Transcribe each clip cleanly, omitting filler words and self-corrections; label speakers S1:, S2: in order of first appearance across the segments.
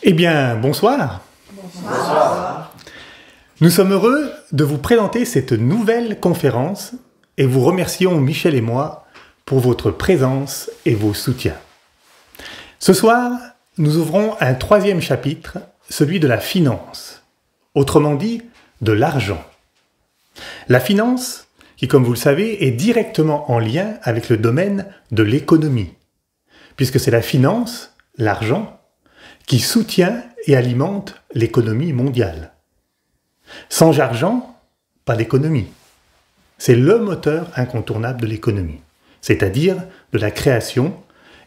S1: Eh bien, bonsoir.
S2: Bonsoir.
S1: Nous sommes heureux de vous présenter cette nouvelle conférence et vous remercions, Michel et moi, pour votre présence et vos soutiens. Ce soir, nous ouvrons un troisième chapitre, celui de la finance, autrement dit, de l'argent. La finance, qui, comme vous le savez, est directement en lien avec le domaine de l'économie, puisque c'est la finance, l'argent, qui soutient et alimente l'économie mondiale. Sans argent, pas d'économie. C'est le moteur incontournable de l'économie, c'est-à-dire de la création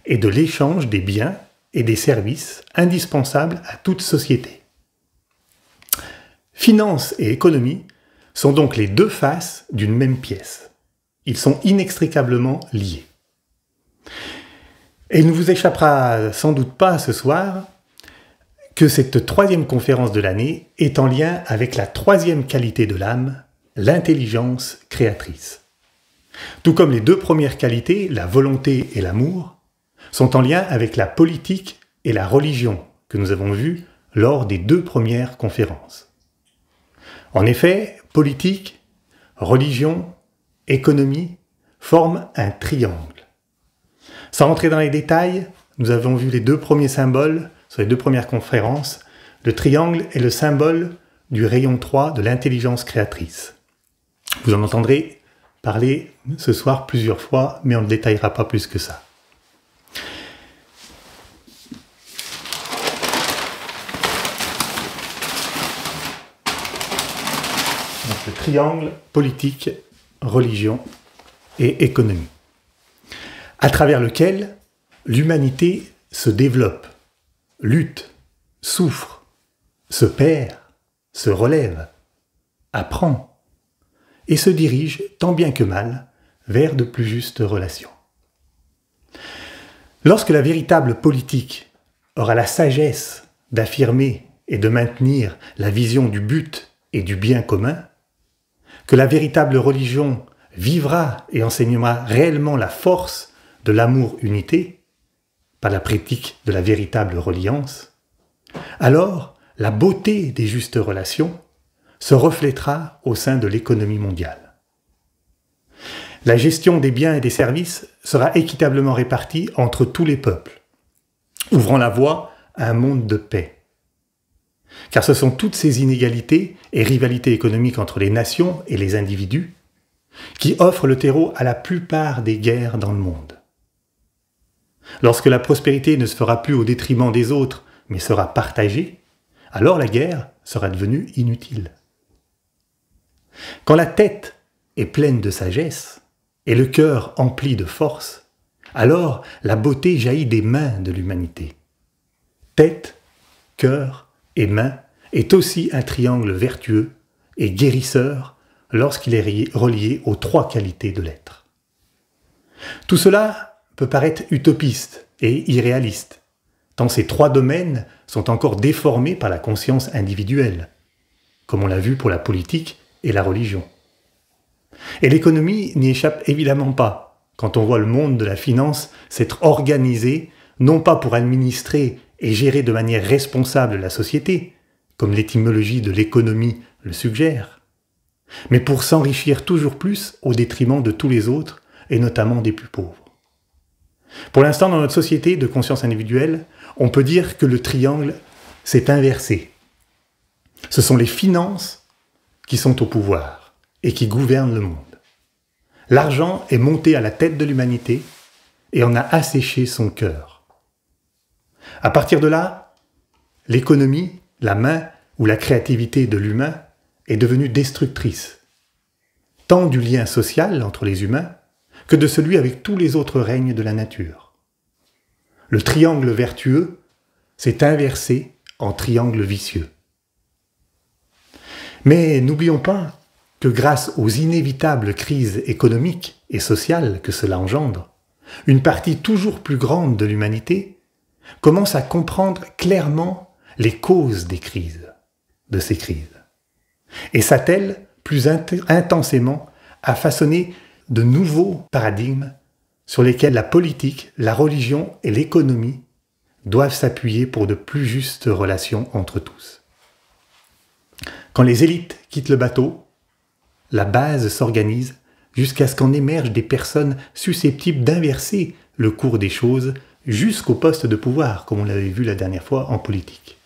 S1: et de l'échange des biens et des services indispensables à toute société. Finance et économie sont donc les deux faces d'une même pièce. Ils sont inextricablement liés. Et il ne vous échappera sans doute pas ce soir que cette troisième conférence de l'année est en lien avec la troisième qualité de l'âme, l'intelligence créatrice. Tout comme les deux premières qualités, la volonté et l'amour, sont en lien avec la politique et la religion que nous avons vues lors des deux premières conférences. En effet, politique, religion, économie forment un triangle. Sans rentrer dans les détails, nous avons vu les deux premiers symboles sur les deux premières conférences. Le triangle est le symbole du rayon 3 de l'intelligence créatrice. Vous en entendrez parler ce soir plusieurs fois, mais on ne détaillera pas plus que ça. Donc, le triangle politique, religion et économie, à travers lequel l'humanité se développe, lutte, souffre, se perd, se relève, apprend et se dirige tant bien que mal vers de plus justes relations. Lorsque la véritable politique aura la sagesse d'affirmer et de maintenir la vision du but et du bien commun, que la véritable religion vivra et enseignera réellement la force de l'amour-unité, par la pratique de la véritable reliance, alors la beauté des justes relations se reflètera au sein de l'économie mondiale. La gestion des biens et des services sera équitablement répartie entre tous les peuples, ouvrant la voie à un monde de paix. Car ce sont toutes ces inégalités et rivalités économiques entre les nations et les individus qui offrent le terreau à la plupart des guerres dans le monde. Lorsque la prospérité ne se fera plus au détriment des autres, mais sera partagée, alors la guerre sera devenue inutile. Quand la tête est pleine de sagesse et le cœur empli de force, alors la beauté jaillit des mains de l'humanité. Tête, cœur et main est aussi un triangle vertueux et guérisseur lorsqu'il est relié aux trois qualités de l'être. Tout cela peut paraître utopiste et irréaliste, tant ces trois domaines sont encore déformés par la conscience individuelle, comme on l'a vu pour la politique et la religion. Et l'économie n'y échappe évidemment pas, quand on voit le monde de la finance s'être organisé, non pas pour administrer et gérer de manière responsable la société, comme l'étymologie de l'économie le suggère, mais pour s'enrichir toujours plus au détriment de tous les autres, et notamment des plus pauvres. Pour l'instant, dans notre société de conscience individuelle, on peut dire que le triangle s'est inversé. Ce sont les finances qui sont au pouvoir et qui gouvernent le monde. L'argent est monté à la tête de l'humanité et on a asséché son cœur. À partir de là, l'économie, la main ou la créativité de l'humain est devenue destructrice, tant du lien social entre les humains que de celui avec tous les autres règnes de la nature. Le triangle vertueux s'est inversé en triangle vicieux. Mais n'oublions pas que grâce aux inévitables crises économiques et sociales que cela engendre, une partie toujours plus grande de l'humanité commence à comprendre clairement les causes des crises, de ces crises, et s'attelle plus intensément à façonner de nouveaux paradigmes sur lesquels la politique, la religion et l'économie doivent s'appuyer pour de plus justes relations entre tous. Quand les élites quittent le bateau, la base s'organise jusqu'à ce qu'en émergent des personnes susceptibles d'inverser le cours des choses jusqu'au poste de pouvoir, comme on l'avait vu la dernière fois en politique.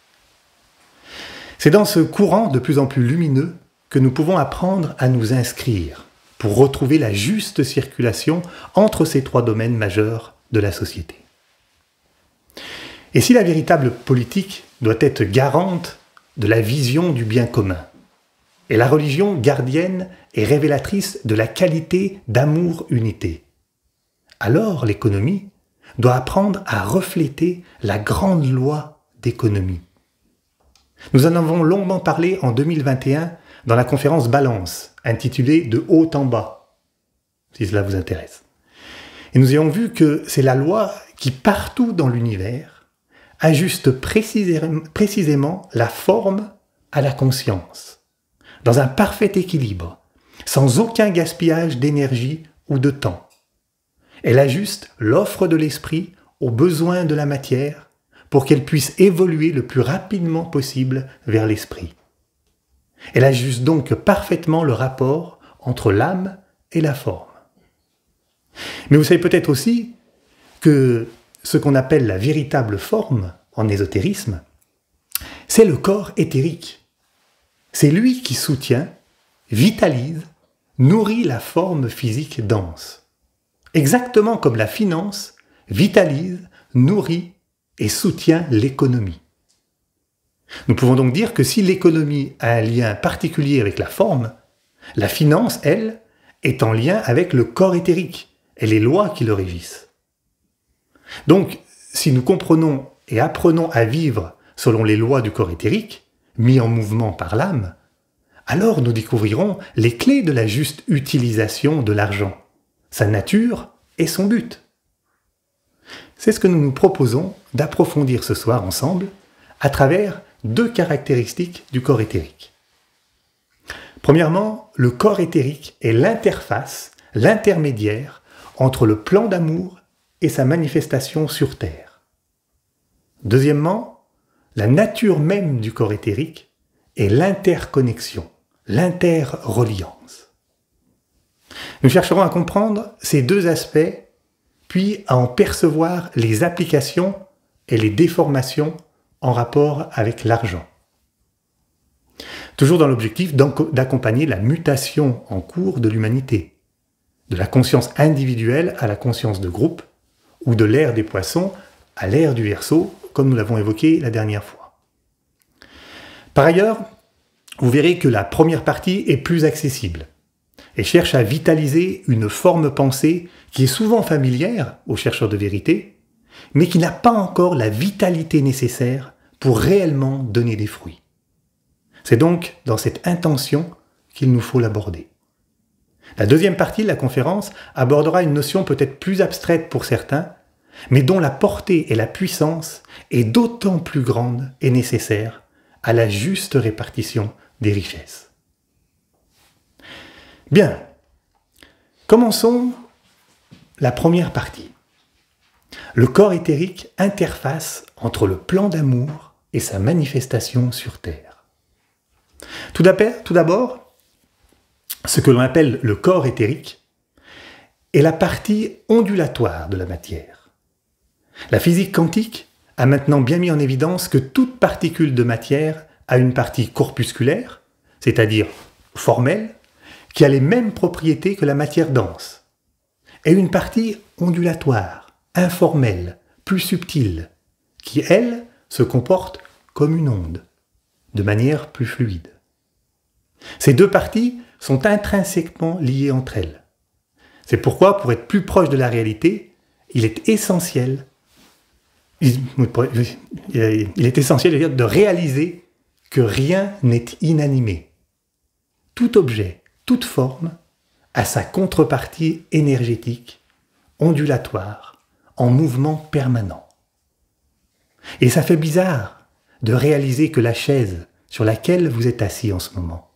S1: C'est dans ce courant de plus en plus lumineux que nous pouvons apprendre à nous inscrire pour retrouver la juste circulation entre ces trois domaines majeurs de la société. Et si la véritable politique doit être garante de la vision du bien commun, et la religion gardienne et révélatrice de la qualité d'amour-unité, alors l'économie doit apprendre à refléter la grande loi d'économie. Nous en avons longuement parlé en 2021 dans la conférence Balance, intitulée « De haut en bas », si cela vous intéresse. Et nous y avons vu que c'est la loi qui, partout dans l'univers, ajuste précisément la forme à la conscience, dans un parfait équilibre, sans aucun gaspillage d'énergie ou de temps. Elle ajuste l'offre de l'esprit aux besoins de la matière pour qu'elle puisse évoluer le plus rapidement possible vers l'esprit. Elle ajuste donc parfaitement le rapport entre l'âme et la forme. Mais vous savez peut-être aussi que ce qu'on appelle la véritable forme en ésotérisme, c'est le corps éthérique. C'est lui qui soutient, vitalise, nourrit la forme physique dense. Exactement comme la finance vitalise, nourrit et soutient l'économie. Nous pouvons donc dire que si l'économie a un lien particulier avec la forme, la finance, elle, est en lien avec le corps éthérique et les lois qui le régissent. Donc, si nous comprenons et apprenons à vivre selon les lois du corps éthérique, mis en mouvement par l'âme, alors nous découvrirons les clés de la juste utilisation de l'argent, sa nature et son but. C'est ce que nous nous proposons d'approfondir ce soir ensemble à travers deux caractéristiques du corps éthérique. Premièrement, le corps éthérique est l'interface, l'intermédiaire entre le plan d'amour et sa manifestation sur Terre. Deuxièmement, la nature même du corps éthérique est l'interconnexion, l'interreliance. Nous chercherons à comprendre ces deux aspects, puis à en percevoir les applications et les déformations en rapport avec l'argent. Toujours dans l'objectif d'accompagner la mutation en cours de l'humanité, de la conscience individuelle à la conscience de groupe, ou de l'ère des poissons à l'ère du Verseau, comme nous l'avons évoqué la dernière fois. Par ailleurs, vous verrez que la première partie est plus accessible et cherche à vitaliser une forme pensée qui est souvent familière aux chercheurs de vérité, mais qui n'a pas encore la vitalité nécessaire pour réellement donner des fruits. C'est donc dans cette intention qu'il nous faut l'aborder. La deuxième partie de la conférence abordera une notion peut-être plus abstraite pour certains, mais dont la portée et la puissance est d'autant plus grande et nécessaire à la juste répartition des richesses. Bien, commençons la première partie. Le corps éthérique interface entre le plan d'amour et sa manifestation sur Terre. Tout d'abord, ce que l'on appelle le corps éthérique est la partie ondulatoire de la matière. La physique quantique a maintenant bien mis en évidence que toute particule de matière a une partie corpusculaire, c'est-à-dire formelle, qui a les mêmes propriétés que la matière dense, et une partie ondulatoire, informelle, plus subtile, qui, elle, se comporte comme une onde, de manière plus fluide. Ces deux parties sont intrinsèquement liées entre elles. C'est pourquoi, pour être plus proche de la réalité, il est essentiel de réaliser que rien n'est inanimé. Tout objet, toute forme, a sa contrepartie énergétique, ondulatoire, en mouvement permanent. Et ça fait bizarre de réaliser que la chaise sur laquelle vous êtes assis en ce moment,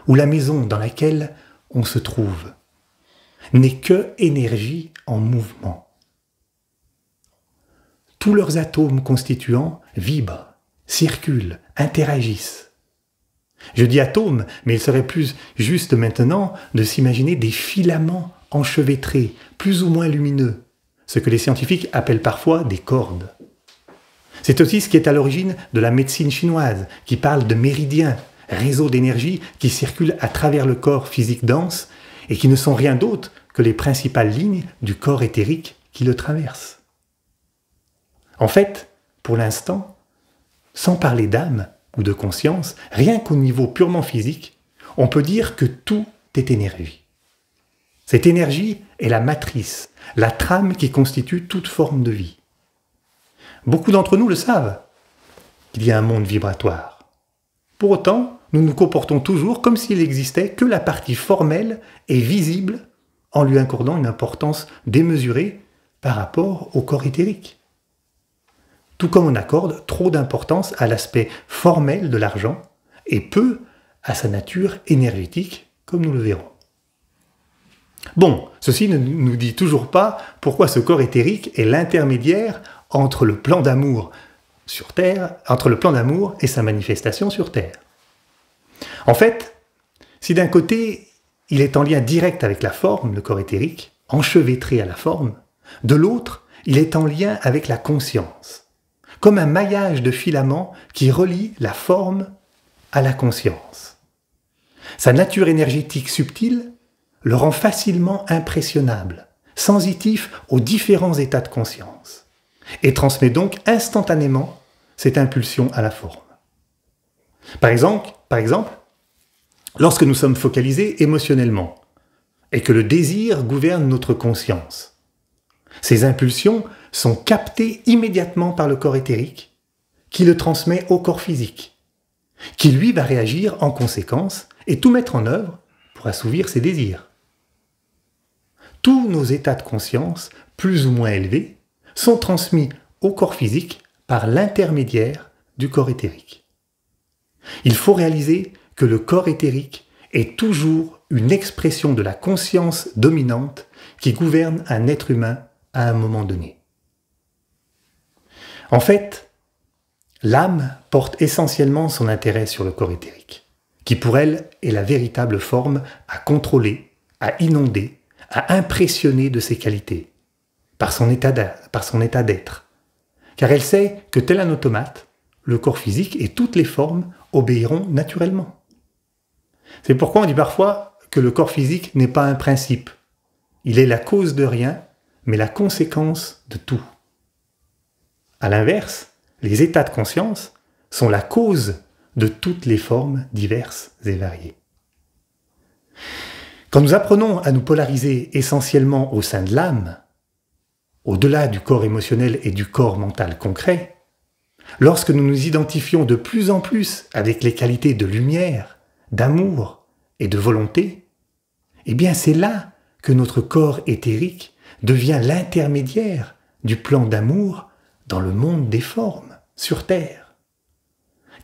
S1: ou la maison dans laquelle on se trouve, n'est que énergie en mouvement. tous leurs atomes constituants vibrent, circulent, interagissent. Je dis atomes, mais il serait plus juste maintenant de s'imaginer des filaments enchevêtrés, plus ou moins lumineux, ce que les scientifiques appellent parfois des cordes. C'est aussi ce qui est à l'origine de la médecine chinoise, qui parle de méridiens, réseaux d'énergie qui circulent à travers le corps physique dense et qui ne sont rien d'autre que les principales lignes du corps éthérique qui le traversent. En fait, pour l'instant, sans parler d'âme ou de conscience, rien qu'au niveau purement physique, on peut dire que tout est énergie. Cette énergie est la matrice, la trame qui constitue toute forme de vie. Beaucoup d'entre nous le savent, qu'il y a un monde vibratoire. Pour autant, nous nous comportons toujours comme s'il n'existait que la partie formelle et visible, en lui accordant une importance démesurée par rapport au corps éthérique. Tout comme on accorde trop d'importance à l'aspect formel de l'argent et peu à sa nature énergétique, comme nous le verrons. Bon, ceci ne nous dit toujours pas pourquoi ce corps éthérique est l'intermédiaire entre le plan d'amour sur Terre, entre le plan d'amour et sa manifestation sur Terre. En fait, si d'un côté, il est en lien direct avec la forme, le corps éthérique, enchevêtré à la forme, de l'autre, il est en lien avec la conscience, comme un maillage de filaments qui relie la forme à la conscience. Sa nature énergétique subtile le rend facilement impressionnable, sensitif aux différents états de conscience, et transmet donc instantanément cette impulsion à la forme. Par exemple, lorsque nous sommes focalisés émotionnellement, et que le désir gouverne notre conscience, ces impulsions sont captées immédiatement par le corps éthérique, qui le transmet au corps physique, qui lui va réagir en conséquence et tout mettre en œuvre pour assouvir ses désirs. Tous nos états de conscience, plus ou moins élevés, sont transmis au corps physique par l'intermédiaire du corps éthérique. Il faut réaliser que le corps éthérique est toujours une expression de la conscience dominante qui gouverne un être humain à un moment donné. En fait, l'âme porte essentiellement son intérêt sur le corps éthérique, qui pour elle est la véritable forme à contrôler, à inonder, à impressionner de ses qualités, par son état d'être, car elle sait que tel un automate, le corps physique et toutes les formes obéiront naturellement. C'est pourquoi on dit parfois que le corps physique n'est pas un principe. Il est la cause de rien, mais la conséquence de tout. À l'inverse, les états de conscience sont la cause de toutes les formes diverses et variées. Quand nous apprenons à nous polariser essentiellement au sein de l'âme, au-delà du corps émotionnel et du corps mental concret, lorsque nous nous identifions de plus en plus avec les qualités de lumière, d'amour et de volonté, eh bien c'est là que notre corps éthérique devient l'intermédiaire du plan d'amour dans le monde des formes, sur Terre.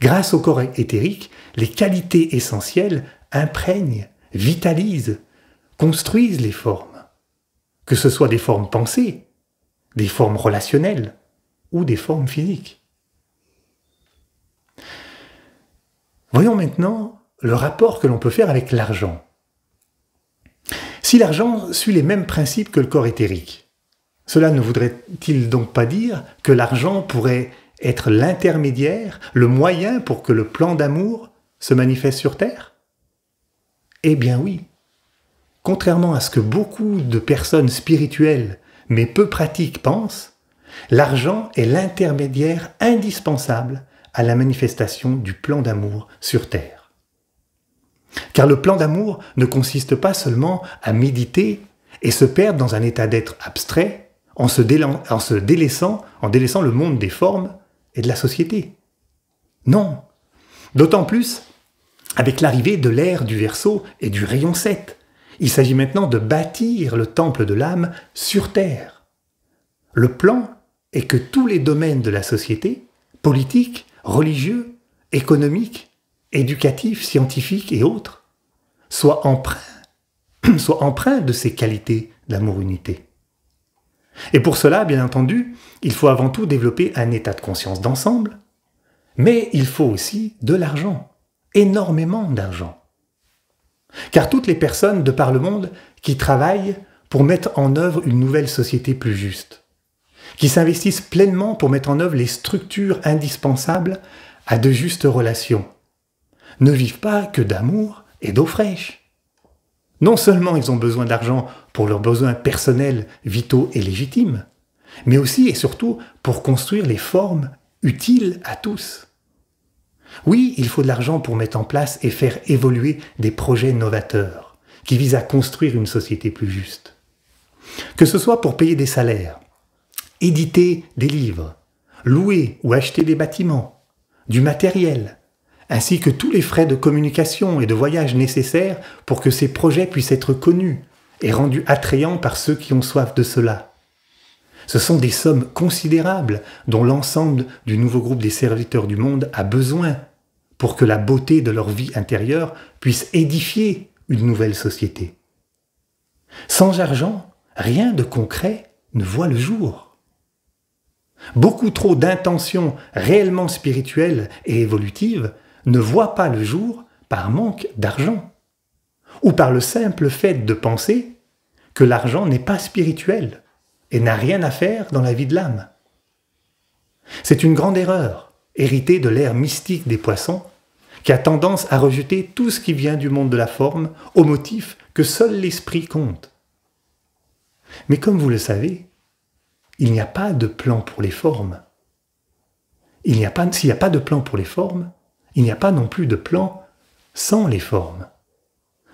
S1: Grâce au corps éthérique, les qualités essentielles imprègnent, vitalisent, construisent les formes, que ce soit des formes pensées, des formes relationnelles ou des formes physiques. Voyons maintenant le rapport que l'on peut faire avec l'argent. Si l'argent suit les mêmes principes que le corps éthérique, cela ne voudrait-il donc pas dire que l'argent pourrait être l'intermédiaire, le moyen pour que le plan d'amour se manifeste sur Terre? Eh bien oui. Contrairement à ce que beaucoup de personnes spirituelles mais peu pratiques pensent, l'argent est l'intermédiaire indispensable à la manifestation du plan d'amour sur Terre. Car le plan d'amour ne consiste pas seulement à méditer et se perdre dans un état d'être abstrait en délaissant le monde des formes et de la société. Non, d'autant plus avec l'arrivée de l'ère du Verseau et du rayon 7. Il s'agit maintenant de bâtir le temple de l'âme sur Terre. Le plan est que tous les domaines de la société, politiques, religieux, économiques, éducatifs, scientifiques et autres, soient empreints de ces qualités d'amour-unité. Et pour cela, bien entendu, il faut avant tout développer un état de conscience d'ensemble, mais il faut aussi de l'argent, énormément d'argent. Car toutes les personnes de par le monde qui travaillent pour mettre en œuvre une nouvelle société plus juste, qui s'investissent pleinement pour mettre en œuvre les structures indispensables à de justes relations, ne vivent pas que d'amour et d'eau fraîche. Non seulement ils ont besoin d'argent pour leurs besoins personnels, vitaux et légitimes, mais aussi et surtout pour construire les formes utiles à tous. Oui, il faut de l'argent pour mettre en place et faire évoluer des projets novateurs qui visent à construire une société plus juste. Que ce soit pour payer des salaires, éditer des livres, louer ou acheter des bâtiments, du matériel, ainsi que tous les frais de communication et de voyage nécessaires pour que ces projets puissent être connus et rendus attrayants par ceux qui ont soif de cela. Ce sont des sommes considérables dont l'ensemble du nouveau groupe des serviteurs du monde a besoin pour que la beauté de leur vie intérieure puisse édifier une nouvelle société. Sans argent, rien de concret ne voit le jour. Beaucoup trop d'intentions réellement spirituelles et évolutives ne voient pas le jour par manque d'argent, ou par le simple fait de penser que l'argent n'est pas spirituel et n'a rien à faire dans la vie de l'âme. C'est une grande erreur, héritée de l'ère mystique des poissons, qui a tendance à rejeter tout ce qui vient du monde de la forme au motif que seul l'esprit compte. Mais comme vous le savez, il n'y a pas de plan pour les formes. S'il n'y a pas de plan pour les formes, il n'y a pas non plus de plan sans les formes.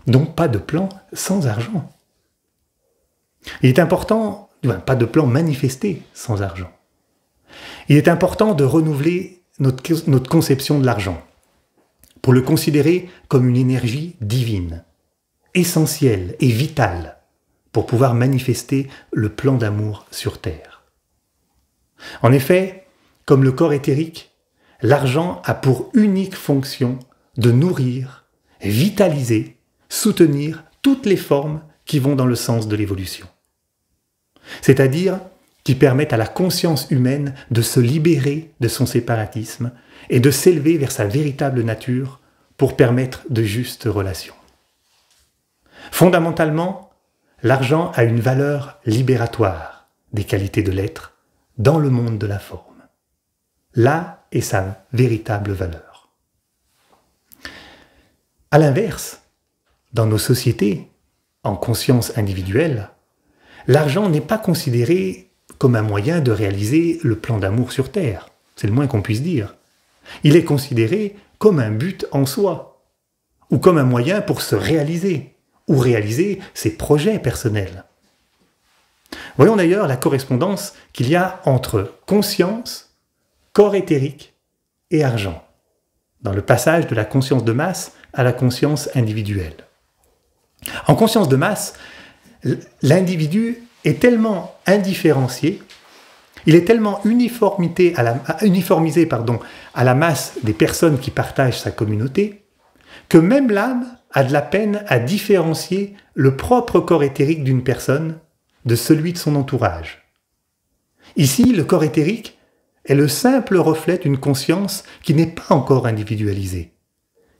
S1: Donc pas de plan sans argent. Il est important, pas de plan manifesté sans argent. Il est important de renouveler notre conception de l'argent, pour le considérer comme une énergie divine, essentielle et vitale, pour pouvoir manifester le plan d'amour sur Terre. En effet, comme le corps éthérique, l'argent a pour unique fonction de nourrir, vitaliser, soutenir toutes les formes qui vont dans le sens de l'évolution. C'est-à-dire qui permettent à la conscience humaine de se libérer de son séparatisme et de s'élever vers sa véritable nature pour permettre de justes relations. Fondamentalement, l'argent a une valeur libératoire des qualités de l'être dans le monde de la forme. Là est sa véritable valeur. À l'inverse, dans nos sociétés, en conscience individuelle, l'argent n'est pas considéré comme un moyen de réaliser le plan d'amour sur Terre. C'est le moins qu'on puisse dire. Il est considéré comme un but en soi, ou comme un moyen pour se réaliser, ou réaliser ses projets personnels. Voyons d'ailleurs la correspondance qu'il y a entre conscience, corps éthérique et argent, dans le passage de la conscience de masse à la conscience individuelle. En conscience de masse, l'individu est tellement indifférencié, il est tellement uniformisé à la masse des personnes qui partagent sa communauté, que même l'âme a de la peine à différencier le propre corps éthérique d'une personne de celui de son entourage. Ici, le corps éthérique est le simple reflet d'une conscience qui n'est pas encore individualisée,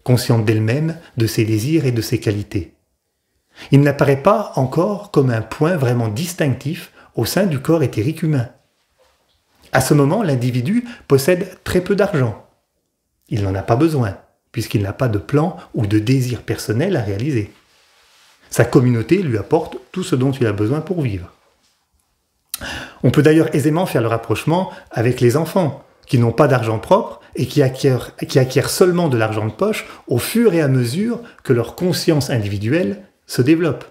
S1: consciente d'elle-même, de ses désirs et de ses qualités. Il n'apparaît pas encore comme un point vraiment distinctif au sein du corps éthérique humain. À ce moment, l'individu possède très peu d'argent. Il n'en a pas besoin, puisqu'il n'a pas de plan ou de désir personnel à réaliser. Sa communauté lui apporte tout ce dont il a besoin pour vivre. On peut d'ailleurs aisément faire le rapprochement avec les enfants, qui n'ont pas d'argent propre et qui acquièrent seulement de l'argent de poche au fur et à mesure que leur conscience individuelle se développe.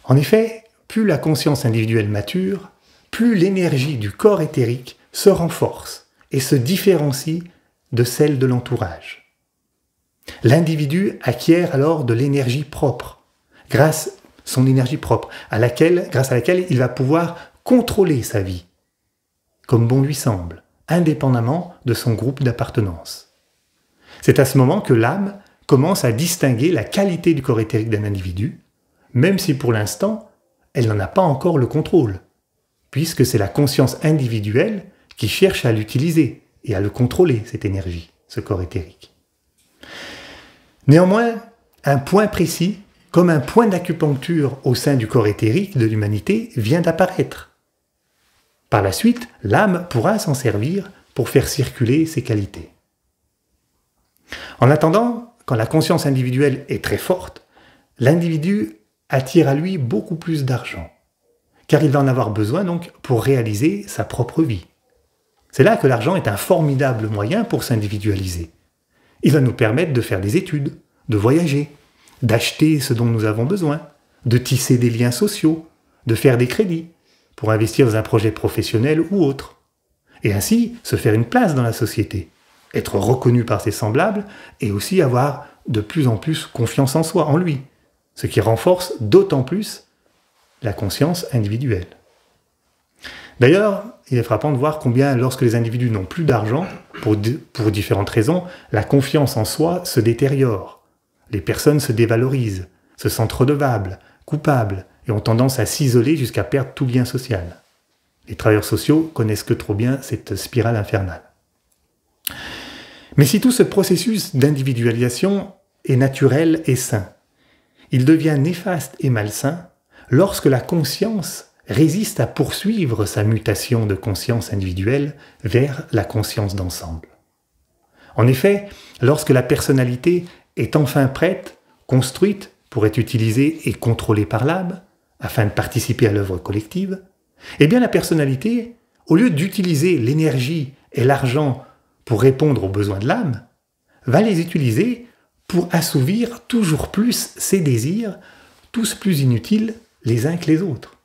S1: En effet, plus la conscience individuelle mature, plus l'énergie du corps éthérique se renforce et se différencie de celle de l'entourage. L'individu acquiert alors de l'énergie propre, grâce à laquelle il va pouvoir contrôler sa vie, comme bon lui semble, indépendamment de son groupe d'appartenance. C'est à ce moment que l'âme commence à distinguer la qualité du corps éthérique d'un individu, même si pour l'instant, elle n'en a pas encore le contrôle, puisque c'est la conscience individuelle qui cherche à l'utiliser et à le contrôler, cette énergie, ce corps éthérique. Néanmoins, un point précis, comme un point d'acupuncture au sein du corps éthérique de l'humanité, vient d'apparaître. Par la suite, l'âme pourra s'en servir pour faire circuler ses qualités. En attendant, quand la conscience individuelle est très forte, l'individu attire à lui beaucoup plus d'argent, car il va en avoir besoin donc pour réaliser sa propre vie. C'est là que l'argent est un formidable moyen pour s'individualiser. Il va nous permettre de faire des études, de voyager, d'acheter ce dont nous avons besoin, de tisser des liens sociaux, de faire des crédits, pour investir dans un projet professionnel ou autre, et ainsi se faire une place dans la société, être reconnu par ses semblables et aussi avoir de plus en plus confiance en soi, en lui, ce qui renforce d'autant plus la conscience individuelle. D'ailleurs, il est frappant de voir combien, lorsque les individus n'ont plus d'argent, pour différentes raisons, la confiance en soi se détériore. Les personnes se dévalorisent, se sentent redevables, coupables, et ont tendance à s'isoler jusqu'à perdre tout lien social. Les travailleurs sociaux connaissent que trop bien cette spirale infernale. Mais si tout ce processus d'individualisation est naturel et sain, il devient néfaste et malsain lorsque la conscience résiste à poursuivre sa mutation de conscience individuelle vers la conscience d'ensemble. En effet, lorsque la personnalité est enfin prête, construite pour être utilisée et contrôlée par l'âme, afin de participer à l'œuvre collective, eh bien la personnalité, au lieu d'utiliser l'énergie et l'argent pour répondre aux besoins de l'âme, va les utiliser pour assouvir toujours plus ses désirs, tous plus inutiles les uns que les autres.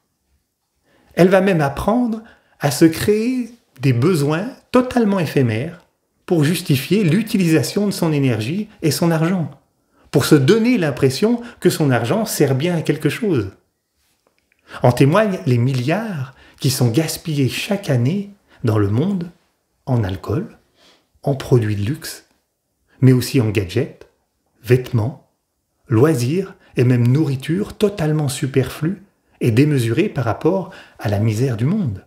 S1: Elle va même apprendre à se créer des besoins totalement éphémères pour justifier l'utilisation de son énergie et son argent, pour se donner l'impression que son argent sert bien à quelque chose. En témoignent les milliards qui sont gaspillés chaque année dans le monde en alcool, en produits de luxe, mais aussi en gadgets, vêtements, loisirs et même nourriture totalement superflue et démesurée par rapport à la misère du monde.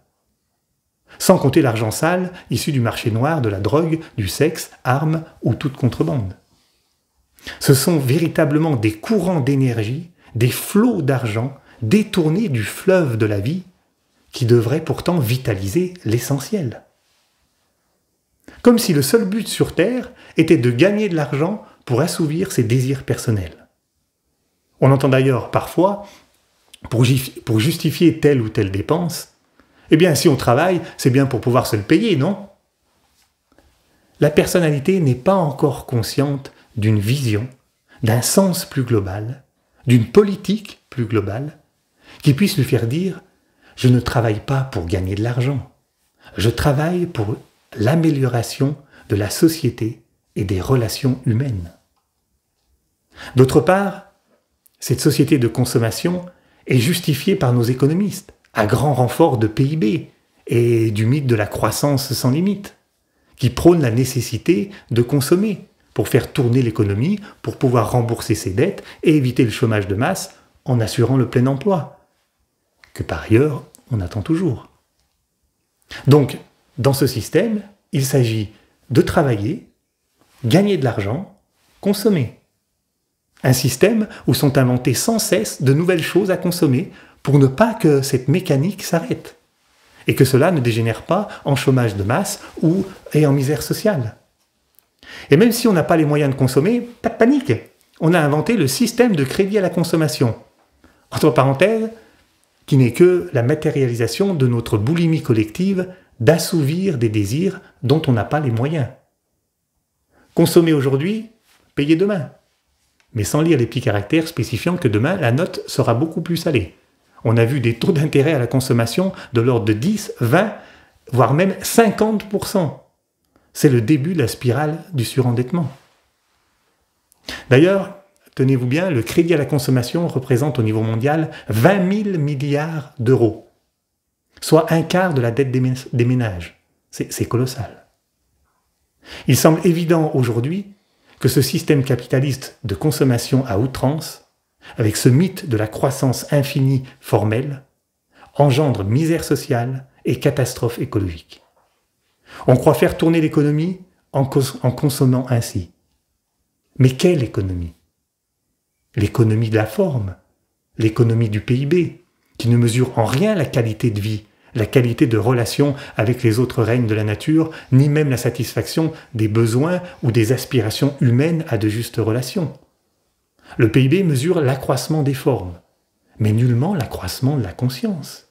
S1: Sans compter l'argent sale issu du marché noir, de la drogue, du sexe, armes ou toute contrebande. Ce sont véritablement des courants d'énergie, des flots d'argent détournés du fleuve de la vie qui devrait pourtant vitaliser l'essentiel. Comme si le seul but sur Terre était de gagner de l'argent pour assouvir ses désirs personnels. On entend d'ailleurs parfois, pour justifier telle ou telle dépense, eh bien si on travaille, c'est bien pour pouvoir se le payer, non? La personnalité n'est pas encore consciente d'une vision, d'un sens plus global, d'une politique plus globale, qui puisse lui faire dire « Je ne travaille pas pour gagner de l'argent, je travaille pour l'amélioration de la société et des relations humaines. » D'autre part, cette société de consommation est justifiée par nos économistes, à grand renfort de PIB et du mythe de la croissance sans limite, qui prône la nécessité de consommer pour faire tourner l'économie, pour pouvoir rembourser ses dettes et éviter le chômage de masse en assurant le plein emploi, que par ailleurs on attend toujours. Donc, dans ce système, il s'agit de travailler, gagner de l'argent, consommer. Un système où sont inventées sans cesse de nouvelles choses à consommer pour ne pas que cette mécanique s'arrête et que cela ne dégénère pas en chômage de masse et en misère sociale. Et même si on n'a pas les moyens de consommer, pas de panique. On a inventé le système de crédit à la consommation. Entre parenthèses, qui n'est que la matérialisation de notre boulimie collective d'assouvir des désirs dont on n'a pas les moyens. Consommer aujourd'hui, payer demain. Mais sans lire les petits caractères spécifiant que demain, la note sera beaucoup plus salée. On a vu des taux d'intérêt à la consommation de l'ordre de 10, 20, voire même 50%. C'est le début de la spirale du surendettement. D'ailleurs, tenez-vous bien, le crédit à la consommation représente au niveau mondial 20 000 milliards d'euros, soit un quart de la dette des ménages. C'est colossal. Il semble évident aujourd'hui que ce système capitaliste de consommation à outrance avec ce mythe de la croissance infinie formelle, engendre misère sociale et catastrophe écologique. On croit faire tourner l'économie en consommant ainsi. Mais quelle économie? L'économie de la forme, l'économie du PIB, qui ne mesure en rien la qualité de vie, la qualité de relation avec les autres règnes de la nature, ni même la satisfaction des besoins ou des aspirations humaines à de justes relations. Le PIB mesure l'accroissement des formes, mais nullement l'accroissement de la conscience.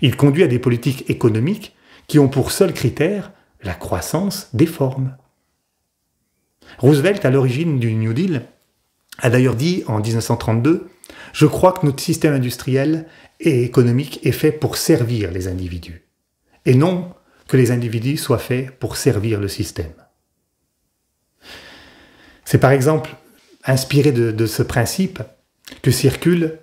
S1: Il conduit à des politiques économiques qui ont pour seul critère la croissance des formes. Roosevelt, à l'origine du New Deal, a d'ailleurs dit en 1932 « Je crois que notre système industriel et économique est fait pour servir les individus, et non que les individus soient faits pour servir le système. » C'est par exemple inspiré de ce principe que circulent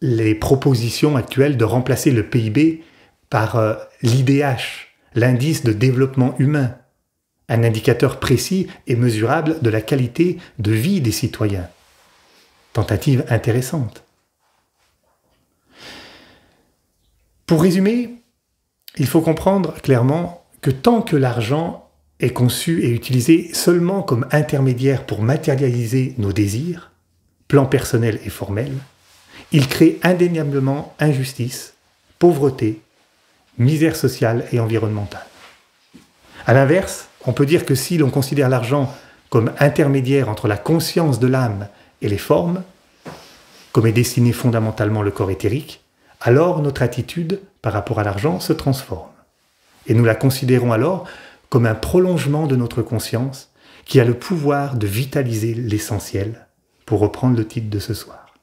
S1: les propositions actuelles de remplacer le PIB par l'IDH, l'indice de développement humain, un indicateur précis et mesurable de la qualité de vie des citoyens. Tentative intéressante. Pour résumer, il faut comprendre clairement que tant que l'argent est conçu et utilisé seulement comme intermédiaire pour matérialiser nos désirs, plans personnels et formels, il crée indéniablement injustice, pauvreté, misère sociale et environnementale. À l'inverse, on peut dire que si l'on considère l'argent comme intermédiaire entre la conscience de l'âme et les formes, comme est destiné fondamentalement le corps éthérique, alors notre attitude par rapport à l'argent se transforme. Et nous la considérons alors comme un prolongement de notre conscience qui a le pouvoir de vitaliser l'essentiel, pour reprendre le titre de ce soir.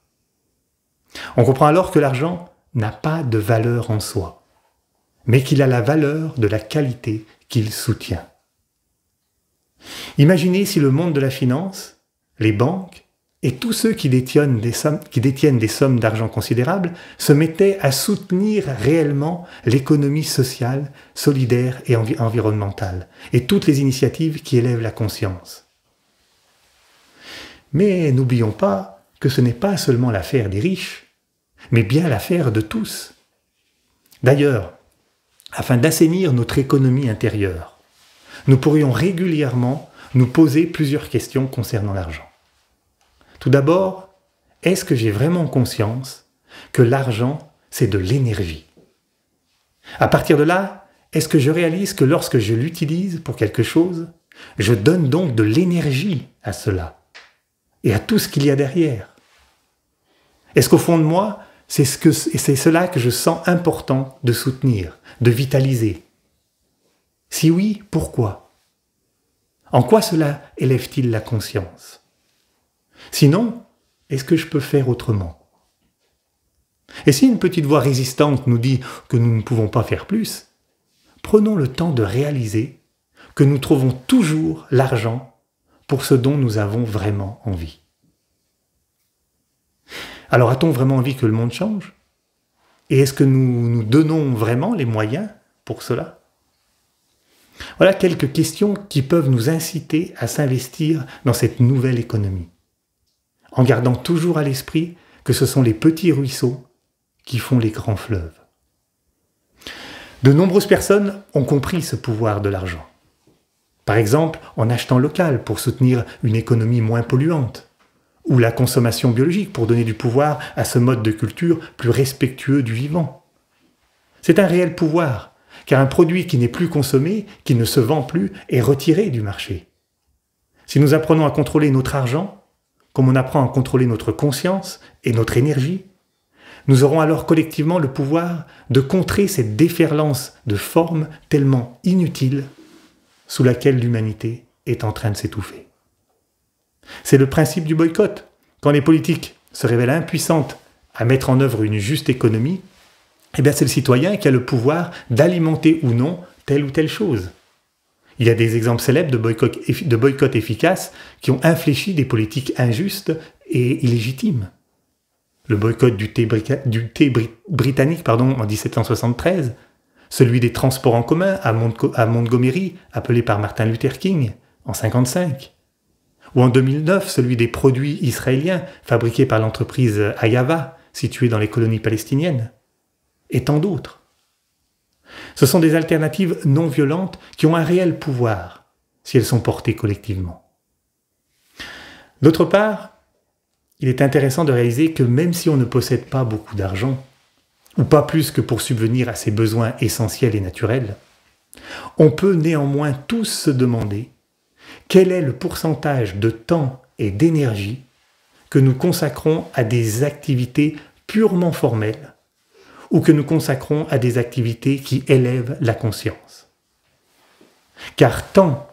S1: On comprend alors que l'argent n'a pas de valeur en soi, mais qu'il a la valeur de la qualité qu'il soutient. Imaginez si le monde de la finance, les banques et tous ceux qui détiennent des sommes d'argent considérables se mettaient à soutenir réellement l'économie sociale, solidaire et environnementale, et toutes les initiatives qui élèvent la conscience. Mais n'oublions pas que ce n'est pas seulement l'affaire des riches, mais bien l'affaire de tous. D'ailleurs, afin d'assainir notre économie intérieure, nous pourrions régulièrement nous poser plusieurs questions concernant l'argent. Tout d'abord, est-ce que j'ai vraiment conscience que l'argent, c'est de l'énergie? À partir de là, est-ce que je réalise que lorsque je l'utilise pour quelque chose, je donne donc de l'énergie à cela et à tout ce qu'il y a derrière? Est-ce qu'au fond de moi, c'est cela que je sens important de soutenir, de vitaliser? Si oui, pourquoi? En quoi cela élève-t-il la conscience? Sinon, est-ce que je peux faire autrement? Et si une petite voix résistante nous dit que nous ne pouvons pas faire plus, prenons le temps de réaliser que nous trouvons toujours l'argent pour ce dont nous avons vraiment envie. Alors a-t-on vraiment envie que le monde change? Et est-ce que nous nous donnons vraiment les moyens pour cela? Voilà quelques questions qui peuvent nous inciter à s'investir dans cette nouvelle économie, en gardant toujours à l'esprit que ce sont les petits ruisseaux qui font les grands fleuves. De nombreuses personnes ont compris ce pouvoir de l'argent. Par exemple, en achetant local pour soutenir une économie moins polluante, ou la consommation biologique pour donner du pouvoir à ce mode de culture plus respectueux du vivant. C'est un réel pouvoir, car un produit qui n'est plus consommé, qui ne se vend plus, est retiré du marché. Si nous apprenons à contrôler notre argent, comme on apprend à contrôler notre conscience et notre énergie, nous aurons alors collectivement le pouvoir de contrer cette déferlance de formes tellement inutiles sous laquelle l'humanité est en train de s'étouffer. C'est le principe du boycott. Quand les politiques se révèlent impuissantes à mettre en œuvre une juste économie, eh bien c'est le citoyen qui a le pouvoir d'alimenter ou non telle ou telle chose. Il y a des exemples célèbres de boycott efficaces qui ont infléchi des politiques injustes et illégitimes. Le boycott du thé britannique en 1773, celui des transports en commun à Montgomery, appelé par Martin Luther King, en 1955, ou en 2009 celui des produits israéliens fabriqués par l'entreprise Ayava, située dans les colonies palestiniennes, et tant d'autres. Ce sont des alternatives non violentes qui ont un réel pouvoir si elles sont portées collectivement. D'autre part, il est intéressant de réaliser que même si on ne possède pas beaucoup d'argent, ou pas plus que pour subvenir à ses besoins essentiels et naturels, on peut néanmoins tous se demander quel est le pourcentage de temps et d'énergie que nous consacrons à des activités purement formelles ou que nous consacrons à des activités qui élèvent la conscience. Car temps,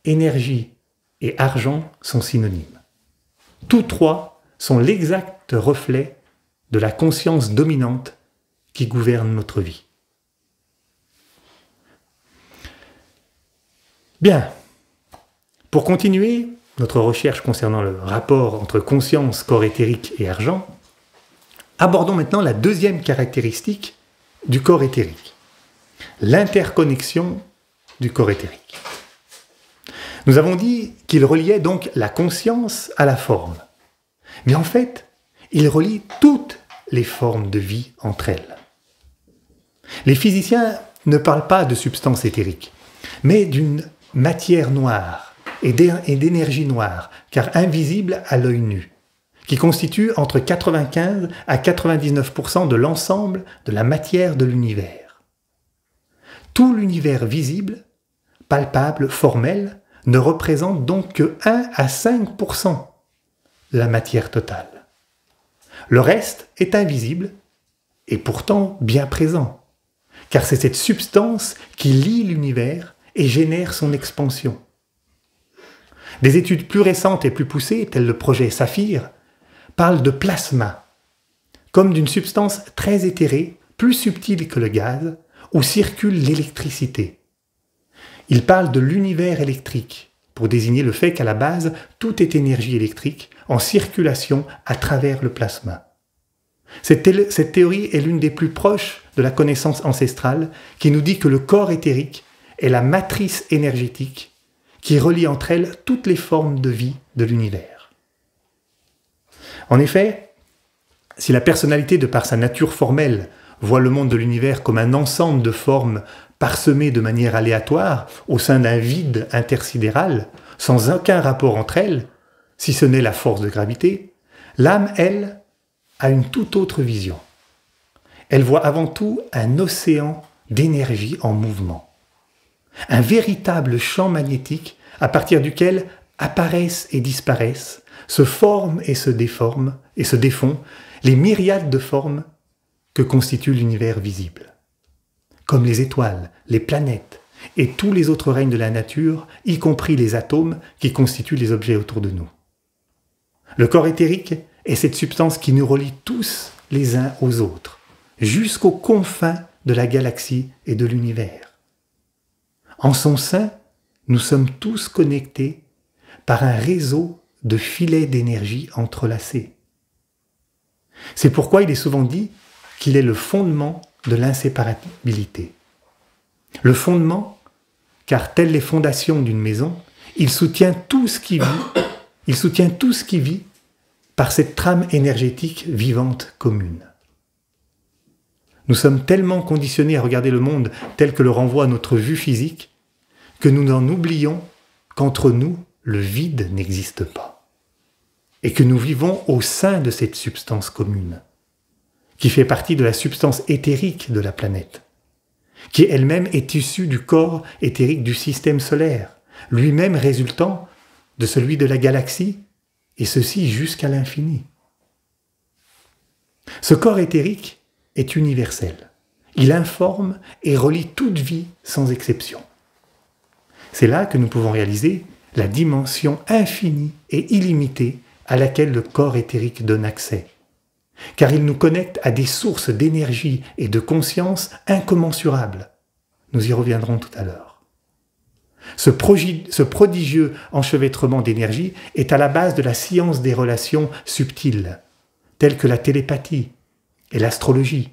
S1: énergie et argent sont synonymes. Tous trois sont l'exact reflet de la conscience dominante qui gouverne notre vie. Bien, pour continuer notre recherche concernant le rapport entre conscience, corps éthérique et argent, abordons maintenant la deuxième caractéristique du corps éthérique, l'interconnexion du corps éthérique. Nous avons dit qu'il reliait donc la conscience à la forme, mais en fait, il relie toutes les formes de vie entre elles. Les physiciens ne parlent pas de substance éthérique, mais d'une matière noire et d'énergie noire, car invisible à l'œil nu, qui constitue entre 95 à 99% de l'ensemble de la matière de l'univers. Tout l'univers visible, palpable, formel, ne représente donc que 1 à 5% de la matière totale. Le reste est invisible et pourtant bien présent, car c'est cette substance qui lie l'univers et génère son expansion. Des études plus récentes et plus poussées, telles le projet Saphir, parlent de plasma, comme d'une substance très éthérée, plus subtile que le gaz, où circule l'électricité. Ils parlent de l'univers électrique, pour désigner le fait qu'à la base, tout est énergie électrique en circulation à travers le plasma. Cette théorie est l'une des plus proches de la connaissance ancestrale qui nous dit que le corps éthérique est la matrice énergétique qui relie entre elles toutes les formes de vie de l'univers. En effet, si la personnalité, de par sa nature formelle, voit le monde de l'univers comme un ensemble de formes parsemées de manière aléatoire au sein d'un vide intersidéral, sans aucun rapport entre elles, si ce n'est la force de gravité, l'âme, elle, a une toute autre vision. Elle voit avant tout un océan d'énergie en mouvement. Un véritable champ magnétique à partir duquel apparaissent et disparaissent, se forment et se déforment et se défont les myriades de formes que constitue l'univers visible. Comme les étoiles, les planètes et tous les autres règnes de la nature, y compris les atomes qui constituent les objets autour de nous. Le corps éthérique est cette substance qui nous relie tous les uns aux autres, jusqu'aux confins de la galaxie et de l'univers. En son sein, nous sommes tous connectés par un réseau de filets d'énergie entrelacés. C'est pourquoi il est souvent dit qu'il est le fondement de l'inséparabilité. Le fondement, car telles les fondations d'une maison, il soutient tout ce qui vit, par cette trame énergétique vivante commune. Nous sommes tellement conditionnés à regarder le monde tel que le renvoie notre vue physique que nous en oublions qu'entre nous, le vide n'existe pas et que nous vivons au sein de cette substance commune qui fait partie de la substance éthérique de la planète, qui elle-même est issue du corps éthérique du système solaire, lui-même résultant de celui de la galaxie, et ceci jusqu'à l'infini. Ce corps éthérique est universel. Il informe et relie toute vie sans exception. C'est là que nous pouvons réaliser la dimension infinie et illimitée à laquelle le corps éthérique donne accès, car il nous connecte à des sources d'énergie et de conscience incommensurables. Nous y reviendrons tout à l'heure. Ce prodigieux enchevêtrement d'énergie est à la base de la science des relations subtiles, telles que la télépathie et l'astrologie,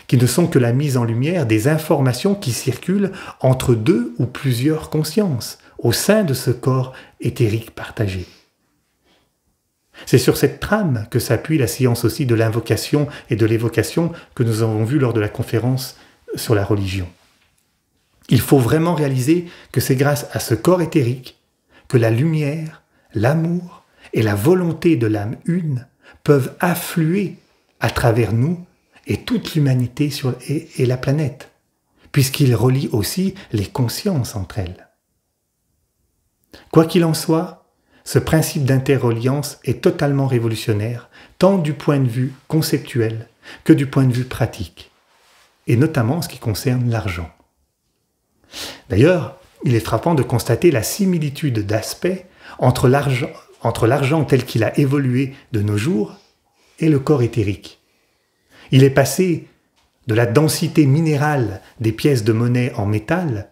S1: qui ne sont que la mise en lumière des informations qui circulent entre deux ou plusieurs consciences, au sein de ce corps éthérique partagé. C'est sur cette trame que s'appuie la science aussi de l'invocation et de l'évocation que nous avons vu lors de la conférence sur la religion. Il faut vraiment réaliser que c'est grâce à ce corps éthérique que la lumière, l'amour et la volonté de l'âme une peuvent affluer à travers nous et toute l'humanité et la planète, puisqu'il relie aussi les consciences entre elles. Quoi qu'il en soit, ce principe d'interreliance est totalement révolutionnaire, tant du point de vue conceptuel que du point de vue pratique, et notamment en ce qui concerne l'argent. D'ailleurs, il est frappant de constater la similitude d'aspect entre l'argent tel qu'il a évolué de nos jours et le corps éthérique. Il est passé de la densité minérale des pièces de monnaie en métal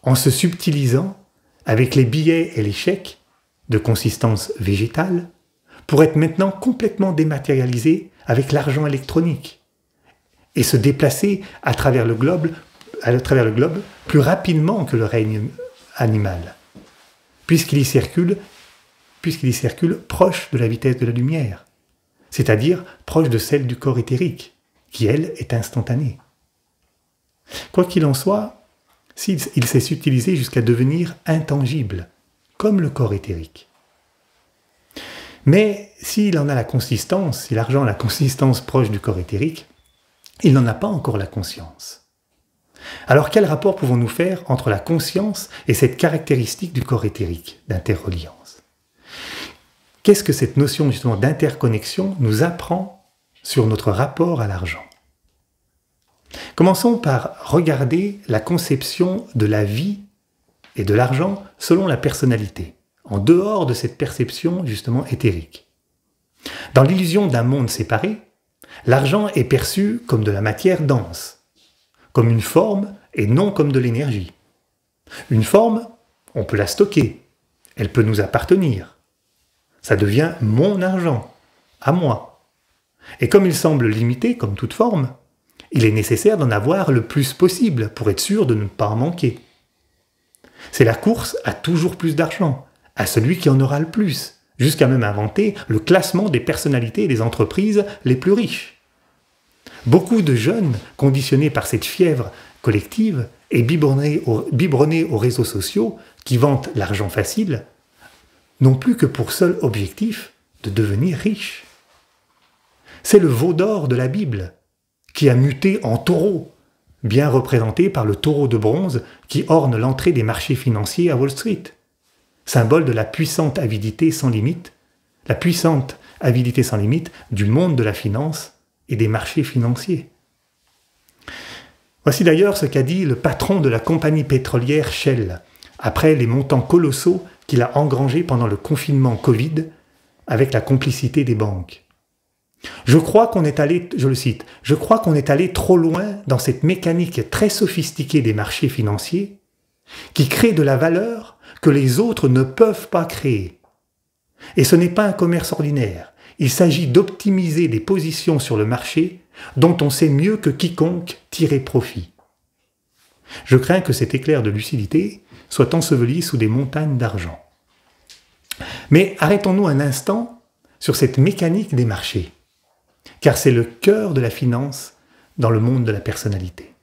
S1: en se subtilisant avec les billets et les chèques de consistance végétale, pour être maintenant complètement dématérialisé avec l'argent électronique et se déplacer à travers le globe plus rapidement que le règne animal, puisqu'il y circule proche de la vitesse de la lumière, c'est-à-dire proche de celle du corps éthérique, qui, elle, est instantanée. Quoi qu'il en soit, il s'est subtilisé jusqu'à devenir intangible, comme le corps éthérique. Mais s'il en a la consistance, si l'argent a la consistance proche du corps éthérique, il n'en a pas encore la conscience. Alors quel rapport pouvons-nous faire entre la conscience et cette caractéristique du corps éthérique, d'interreliance? Qu'est-ce que cette notion justement d'interconnexion nous apprend sur notre rapport à l'argent? Commençons par regarder la conception de la vie et de l'argent selon la personnalité, en dehors de cette perception justement éthérique. Dans l'illusion d'un monde séparé, l'argent est perçu comme de la matière dense, comme une forme et non comme de l'énergie. Une forme, on peut la stocker, elle peut nous appartenir. Ça devient mon argent, à moi. Et comme il semble limité, comme toute forme, il est nécessaire d'en avoir le plus possible pour être sûr de ne pas en manquer. C'est la course à toujours plus d'argent, à celui qui en aura le plus, jusqu'à même inventer le classement des personnalités et des entreprises les plus riches. Beaucoup de jeunes, conditionnés par cette fièvre collective et biberonnés aux réseaux sociaux qui vantent l'argent facile, n'ont plus que pour seul objectif de devenir riches. C'est le veau d'or de la Bible, qui a muté en taureau, bien représenté par le taureau de bronze qui orne l'entrée des marchés financiers à Wall Street, symbole de la puissante avidité sans limite du monde de la finance et des marchés financiers. Voici d'ailleurs ce qu'a dit le patron de la compagnie pétrolière Shell, après les montants colossaux qu'il a engrangés pendant le confinement Covid avec la complicité des banques. Je crois qu'on est allé, je le cite, « Je crois qu'on est allé trop loin dans cette mécanique très sophistiquée des marchés financiers qui crée de la valeur que les autres ne peuvent pas créer. Et ce n'est pas un commerce ordinaire. Il s'agit d'optimiser des positions sur le marché dont on sait mieux que quiconque tirer profit. Je crains que cet éclair de lucidité soit enseveli sous des montagnes d'argent. » Mais arrêtons-nous un instant sur cette mécanique des marchés, car c'est le cœur de la finance dans le monde de la personnalité.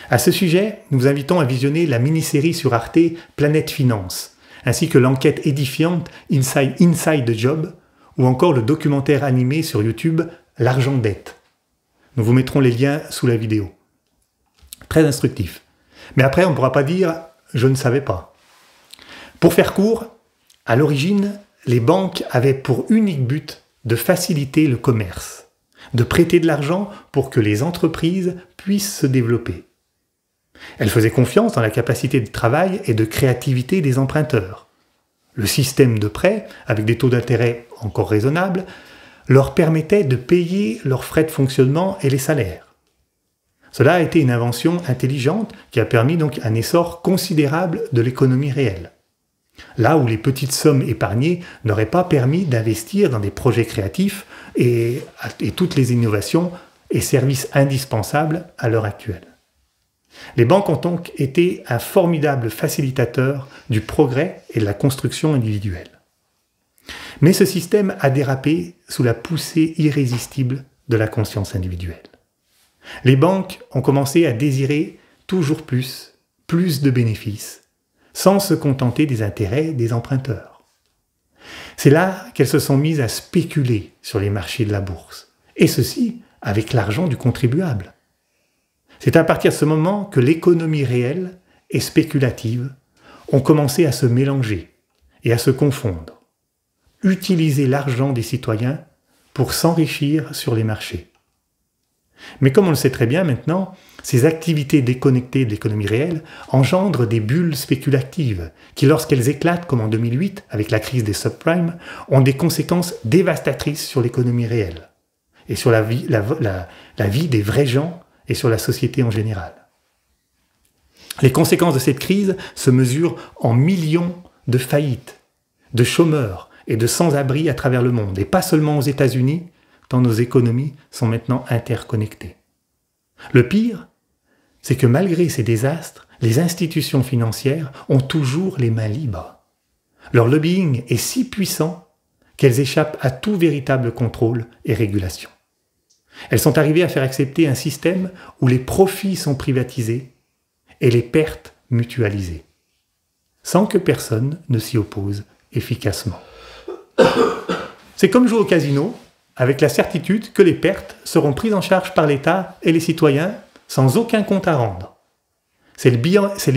S1: À ce sujet, nous vous invitons à visionner la mini-série sur Arte Planète Finance, ainsi que l'enquête édifiante Inside Job, ou encore le documentaire animé sur YouTube L'argent dette. Nous vous mettrons les liens sous la vidéo. Très instructif. Mais après, on ne pourra pas dire « je ne savais pas ». Pour faire court, à l'origine, les banques avaient pour unique but de faciliter le commerce, de prêter de l'argent pour que les entreprises puissent se développer. Elles faisaient confiance dans la capacité de travail et de créativité des emprunteurs. Le système de prêt, avec des taux d'intérêt encore raisonnables, leur permettait de payer leurs frais de fonctionnement et les salaires. Cela a été une invention intelligente qui a permis donc un essor considérable de l'économie réelle. Là où les petites sommes épargnées n'auraient pas permis d'investir dans des projets créatifs et toutes les innovations et services indispensables à l'heure actuelle. Les banques ont donc été un formidable facilitateur du progrès et de la construction individuelle. Mais ce système a dérapé sous la poussée irrésistible de la conscience individuelle. Les banques ont commencé à désirer toujours plus de bénéfices, sans se contenter des intérêts des emprunteurs. C'est là qu'elles se sont mises à spéculer sur les marchés de la bourse, et ceci avec l'argent du contribuable. C'est à partir de ce moment que l'économie réelle et spéculative ont commencé à se mélanger et à se confondre. Utiliser l'argent des citoyens pour s'enrichir sur les marchés. Mais comme on le sait très bien maintenant, ces activités déconnectées de l'économie réelle engendrent des bulles spéculatives qui, lorsqu'elles éclatent, comme en 2008 avec la crise des subprimes, ont des conséquences dévastatrices sur l'économie réelle et sur la vie des vrais gens et sur la société en général. Les conséquences de cette crise se mesurent en millions de faillites, de chômeurs et de sans-abri à travers le monde, et pas seulement aux États-Unis, tant nos économies sont maintenant interconnectées. Le pire, c'est que malgré ces désastres, les institutions financières ont toujours les mains libres. Leur lobbying est si puissant qu'elles échappent à tout véritable contrôle et régulation. Elles sont arrivées à faire accepter un système où les profits sont privatisés et les pertes mutualisées, sans que personne ne s'y oppose efficacement. C'est comme jouer au casino, avec la certitude que les pertes seront prises en charge par l'État et les citoyens sans aucun compte à rendre. C'est le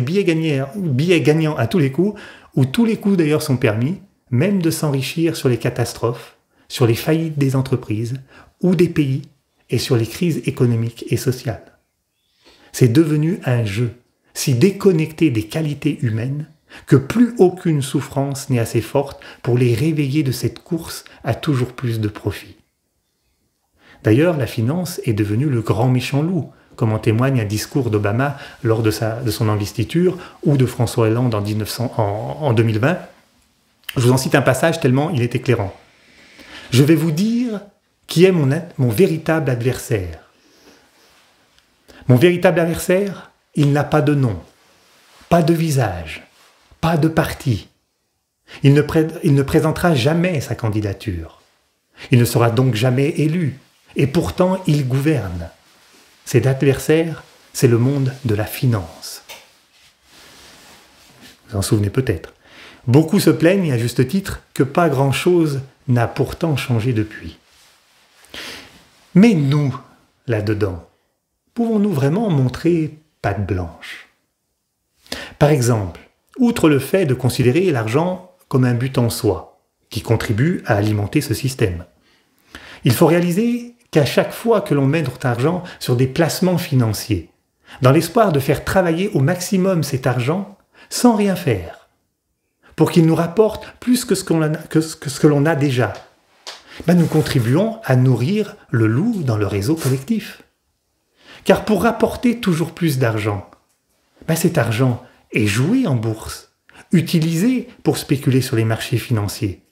S1: billet gagnant à tous les coups, où tous les coups d'ailleurs sont permis, même de s'enrichir sur les catastrophes, sur les faillites des entreprises ou des pays et sur les crises économiques et sociales. C'est devenu un jeu, si déconnecté des qualités humaines, que plus aucune souffrance n'est assez forte pour les réveiller de cette course à toujours plus de profit. D'ailleurs, la finance est devenue le grand méchant loup, comme en témoigne un discours d'Obama lors de son investiture ou de François Hollande en 2020. Je vous en cite un passage tellement il est éclairant. « Je vais vous dire qui est mon véritable adversaire. Mon véritable adversaire, il n'a pas de nom, pas de visage, pas de parti. Il ne présentera jamais sa candidature. Il ne sera donc jamais élu. Et pourtant, il gouverne. Cet adversaire, c'est le monde de la finance. » Vous vous en souvenez peut-être. Beaucoup se plaignent, à juste titre, que pas grand-chose n'a pourtant changé depuis. Mais nous, là-dedans, pouvons-nous vraiment montrer patte blanche? Par exemple, outre le fait de considérer l'argent comme un but en soi, qui contribue à alimenter ce système, il faut réaliser qu'à chaque fois que l'on met notre argent sur des placements financiers, dans l'espoir de faire travailler au maximum cet argent sans rien faire, pour qu'il nous rapporte plus que ce que l'on a déjà, nous contribuons à nourrir le loup dans le réseau collectif. Car pour rapporter toujours plus d'argent, cet argent est joué en bourse, utilisé pour spéculer sur les marchés financiers,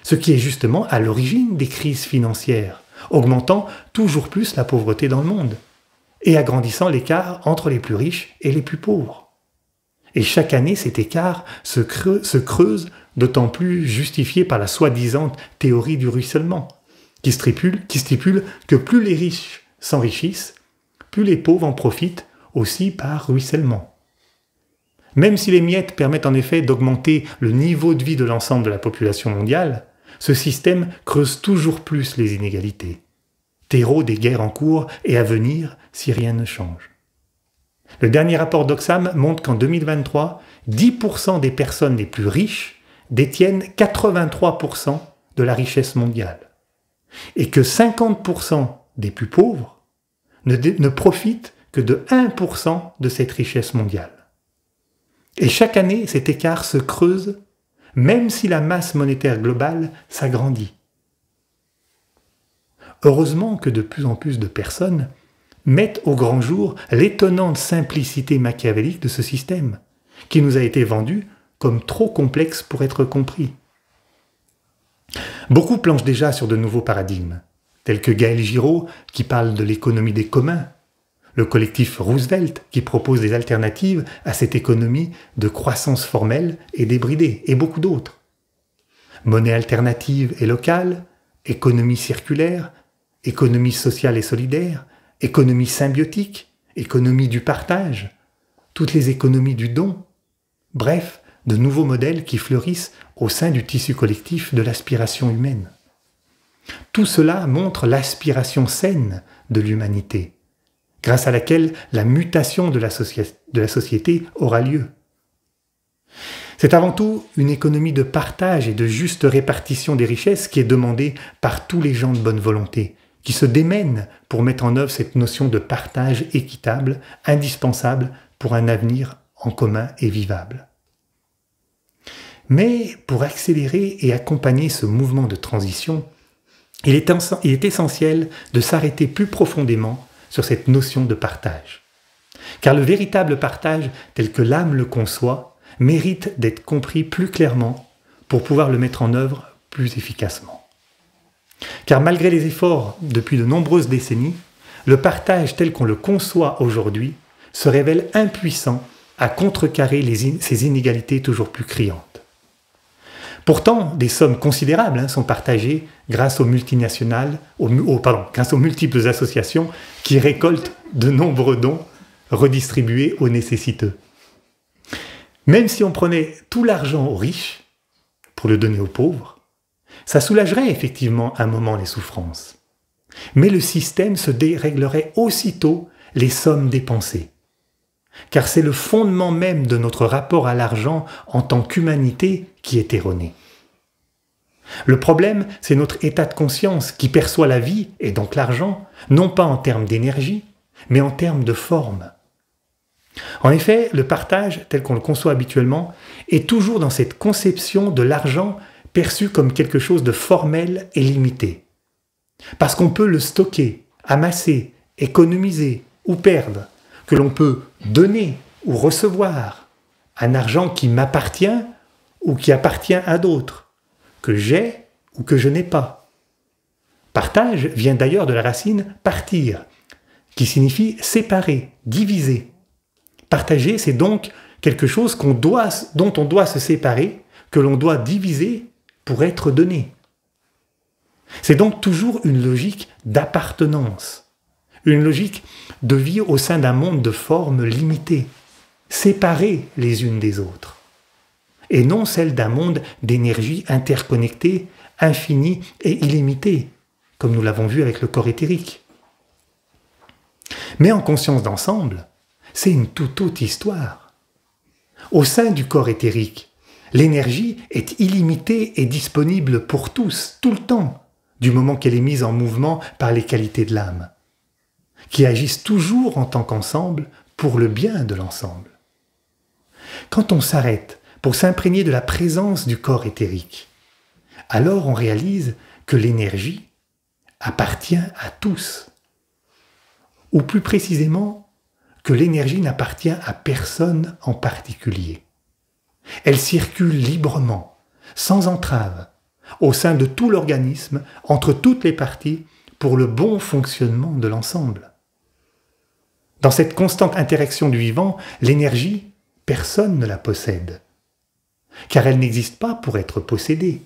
S1: ce qui est justement à l'origine des crises financières, augmentant toujours plus la pauvreté dans le monde et agrandissant l'écart entre les plus riches et les plus pauvres. Et chaque année, cet écart se creuse, d'autant plus justifié par la soi-disant théorie du ruissellement, qui stipule que plus les riches s'enrichissent, plus les pauvres en profitent aussi par ruissellement. Même si les miettes permettent en effet d'augmenter le niveau de vie de l'ensemble de la population mondiale, ce système creuse toujours plus les inégalités, terreau des guerres en cours et à venir si rien ne change. Le dernier rapport d'Oxfam montre qu'en 2023, 10% des personnes les plus riches détiennent 83% de la richesse mondiale, et que 50% des plus pauvres ne profitent que de 1% de cette richesse mondiale. Et chaque année, cet écart se creuse, même si la masse monétaire globale s'agrandit. Heureusement que de plus en plus de personnes mettent au grand jour l'étonnante simplicité machiavélique de ce système, qui nous a été vendu comme trop complexe pour être compris. Beaucoup planchent déjà sur de nouveaux paradigmes, tels que Gaël Giraud, qui parle de l'économie des communs, le collectif Roosevelt qui propose des alternatives à cette économie de croissance formelle et débridée, et beaucoup d'autres. Monnaie alternative et locale, économie circulaire, économie sociale et solidaire, économie symbiotique, économie du partage, toutes les économies du don, bref, de nouveaux modèles qui fleurissent au sein du tissu collectif de l'aspiration humaine. Tout cela montre l'aspiration saine de l'humanité, grâce à laquelle la mutation de la société aura lieu. C'est avant tout une économie de partage et de juste répartition des richesses qui est demandée par tous les gens de bonne volonté, qui se démènent pour mettre en œuvre cette notion de partage équitable, indispensable pour un avenir en commun et vivable. Mais pour accélérer et accompagner ce mouvement de transition, il est essentiel de s'arrêter plus profondément sur cette notion de partage. Car le véritable partage, tel que l'âme le conçoit, mérite d'être compris plus clairement pour pouvoir le mettre en œuvre plus efficacement. Car malgré les efforts depuis de nombreuses décennies, le partage tel qu'on le conçoit aujourd'hui se révèle impuissant à contrecarrer ces inégalités toujours plus criantes. Pourtant, des sommes considérables sont partagées grâce aux multinationales, grâce aux multiples associations qui récoltent de nombreux dons redistribués aux nécessiteux. Même si on prenait tout l'argent aux riches pour le donner aux pauvres, ça soulagerait effectivement un moment les souffrances. Mais le système se déréglerait aussitôt les sommes dépensées. Car c'est le fondement même de notre rapport à l'argent en tant qu'humanité qui est erroné. Le problème, c'est notre état de conscience qui perçoit la vie, et donc l'argent, non pas en termes d'énergie, mais en termes de forme. En effet, le partage, tel qu'on le conçoit habituellement, est toujours dans cette conception de l'argent perçu comme quelque chose de formel et limité. Parce qu'on peut le stocker, amasser, économiser ou perdre, que l'on peut donner ou recevoir, un argent qui m'appartient ou qui appartient à d'autres, que j'ai ou que je n'ai pas. Partage vient d'ailleurs de la racine « partir », qui signifie séparer, diviser. Partager, c'est donc quelque chose dont on doit se séparer, que l'on doit diviser pour être donné. C'est donc toujours une logique d'appartenance, une logique de vie au sein d'un monde de formes limitées, séparées les unes des autres, et non celle d'un monde d'énergie interconnectée, infinie et illimitée, comme nous l'avons vu avec le corps éthérique. Mais en conscience d'ensemble, c'est une toute autre histoire. Au sein du corps éthérique, l'énergie est illimitée et disponible pour tous, tout le temps, du moment qu'elle est mise en mouvement par les qualités de l'âme, qui agissent toujours en tant qu'ensemble pour le bien de l'ensemble. Quand on s'arrête pour s'imprégner de la présence du corps éthérique, alors on réalise que l'énergie appartient à tous, ou plus précisément, que l'énergie n'appartient à personne en particulier. Elle circule librement, sans entrave, au sein de tout l'organisme, entre toutes les parties, pour le bon fonctionnement de l'ensemble. Dans cette constante interaction du vivant, l'énergie, personne ne la possède, car elle n'existe pas pour être possédée,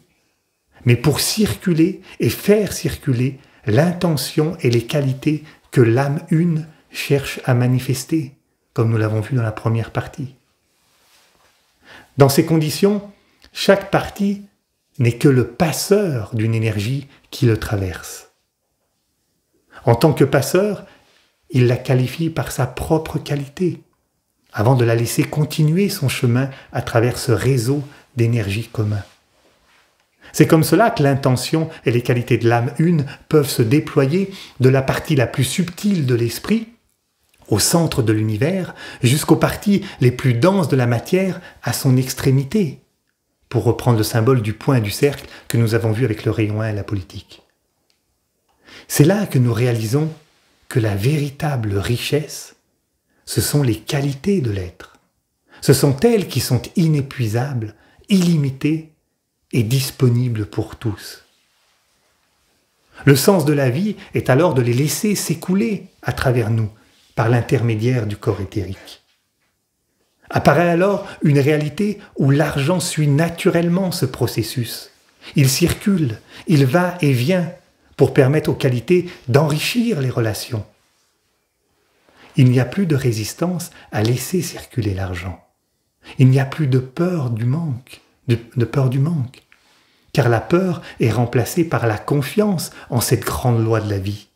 S1: mais pour circuler et faire circuler l'intention et les qualités que l'âme une cherche à manifester, comme nous l'avons vu dans la première partie. Dans ces conditions, chaque partie n'est que le passeur d'une énergie qui le traverse. En tant que passeur, il la qualifie par sa propre qualité, avant de la laisser continuer son chemin à travers ce réseau d'énergie commun. C'est comme cela que l'intention et les qualités de l'âme une peuvent se déployer de la partie la plus subtile de l'esprit, au centre de l'univers, jusqu'aux parties les plus denses de la matière à son extrémité, pour reprendre le symbole du point du cercle que nous avons vu avec le rayon 1 et la politique. C'est là que nous réalisons que la véritable richesse, ce sont les qualités de l'être. Ce sont elles qui sont inépuisables, illimitées et disponibles pour tous. Le sens de la vie est alors de les laisser s'écouler à travers nous, par l'intermédiaire du corps éthérique. Apparaît alors une réalité où l'argent suit naturellement ce processus. Il circule, il va et vient pour permettre aux qualités d'enrichir les relations. Il n'y a plus de résistance à laisser circuler l'argent. Il n'y a plus de peur du manque, de peur du manque, car la peur est remplacée par la confiance en cette grande loi de la vie,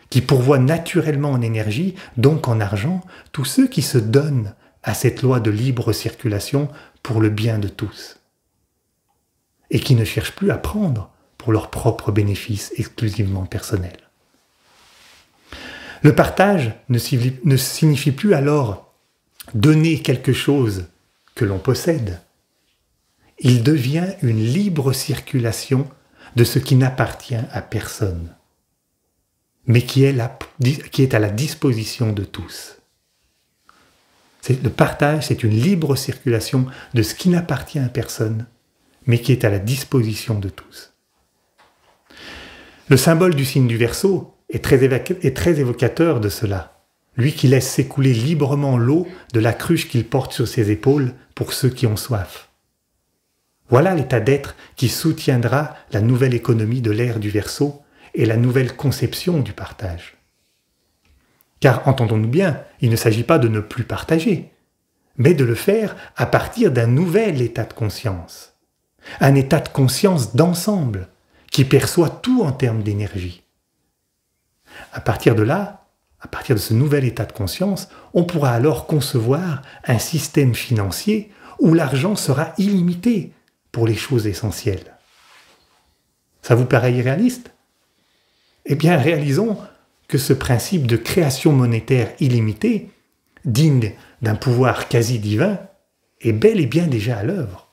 S1: qui pourvoit naturellement en énergie, donc en argent, tous ceux qui se donnent à cette loi de libre circulation pour le bien de tous, et qui ne cherchent plus à prendre pour leurs propres bénéfices exclusivement personnels. Le partage ne signifie plus alors donner quelque chose que l'on possède. Il devient une libre circulation de ce qui n'appartient à personne, mais qui est à la disposition de tous. Le partage, c'est une libre circulation de ce qui n'appartient à personne, mais qui est à la disposition de tous. Le symbole du signe du Verseau est très évocateur de cela. Lui qui laisse s'écouler librement l'eau de la cruche qu'il porte sur ses épaules pour ceux qui ont soif. Voilà l'état d'être qui soutiendra la nouvelle économie de l'ère du Verseau et la nouvelle conception du partage. Car, entendons-nous bien, il ne s'agit pas de ne plus partager, mais de le faire à partir d'un nouvel état de conscience. Un état de conscience d'ensemble, qui perçoit tout en termes d'énergie. À partir de là, à partir de ce nouvel état de conscience, on pourra alors concevoir un système financier où l'argent sera illimité pour les choses essentielles. Ça vous paraît irréaliste ? Eh bien, réalisons que ce principe de création monétaire illimitée, digne d'un pouvoir quasi divin, est bel et bien déjà à l'œuvre.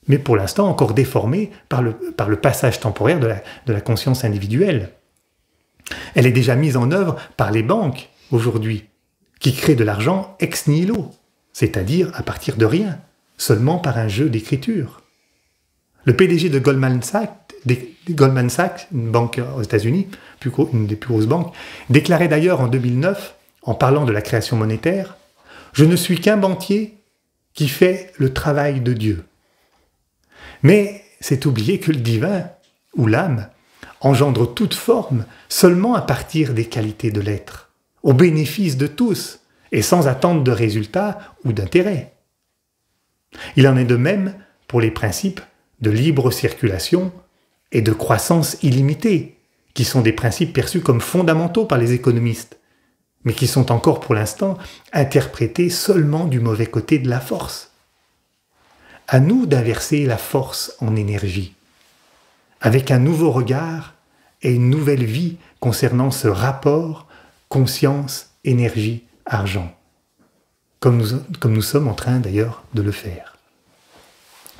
S1: Mais pour l'instant encore déformée par le passage temporaire de la conscience individuelle. Elle est déjà mise en œuvre par les banques aujourd'hui, qui créent de l'argent ex nihilo, c'est-à-dire à partir de rien, seulement par un jeu d'écriture. Le PDG de Goldman Sachs, une banque aux États-Unis, une des plus grosses banques, déclarait d'ailleurs en 2009, en parlant de la création monétaire, « Je ne suis qu'un banquier qui fait le travail de Dieu. » Mais c'est oublier que le divin, ou l'âme, engendre toute forme seulement à partir des qualités de l'être, au bénéfice de tous, et sans attendre de résultats ou d'intérêt. Il en est de même pour les principes de libre circulation et de croissance illimitée, qui sont des principes perçus comme fondamentaux par les économistes, mais qui sont encore pour l'instant interprétés seulement du mauvais côté de la force. À nous d'inverser la force en énergie, avec un nouveau regard et une nouvelle vie concernant ce rapport conscience, énergie, argent, comme nous sommes en train d'ailleurs de le faire.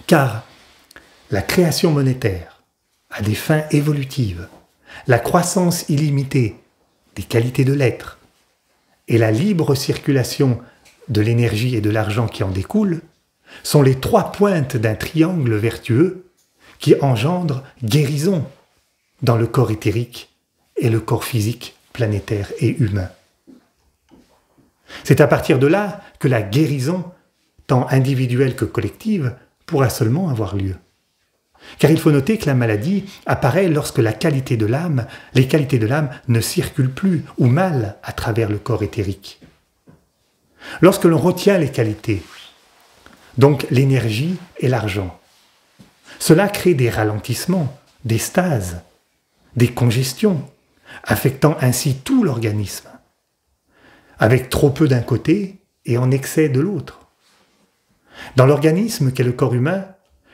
S1: Car la création monétaire a des fins évolutives, la croissance illimitée des qualités de l'être et la libre circulation de l'énergie et de l'argent qui en découle sont les trois pointes d'un triangle vertueux qui engendre guérison dans le corps éthérique et le corps physique, planétaire et humain. C'est à partir de là que la guérison, tant individuelle que collective, pourra seulement avoir lieu. Car il faut noter que la maladie apparaît lorsque les qualités de l'âme ne circulent plus ou mal à travers le corps éthérique. Lorsque l'on retient les qualités, donc l'énergie et l'argent, cela crée des ralentissements, des stases, des congestions, affectant ainsi tout l'organisme, avec trop peu d'un côté et en excès de l'autre. Dans l'organisme qu'est le corps humain,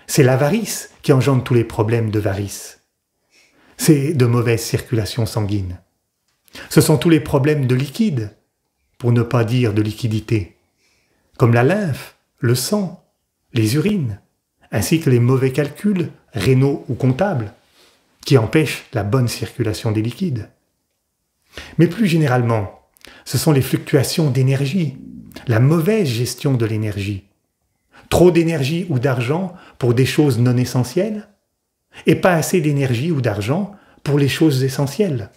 S1: c'est l'avarice qui engendre tous les problèmes de varice. C'est de mauvaise circulation sanguine. Ce sont tous les problèmes de liquide, pour ne pas dire de liquidité, comme la lymphe, le sang, les urines, ainsi que les mauvais calculs, rénaux ou comptables, qui empêchent la bonne circulation des liquides. Mais plus généralement, ce sont les fluctuations d'énergie, la mauvaise gestion de l'énergie, trop d'énergie ou d'argent pour des choses non essentielles, et pas assez d'énergie ou d'argent pour les choses essentielles,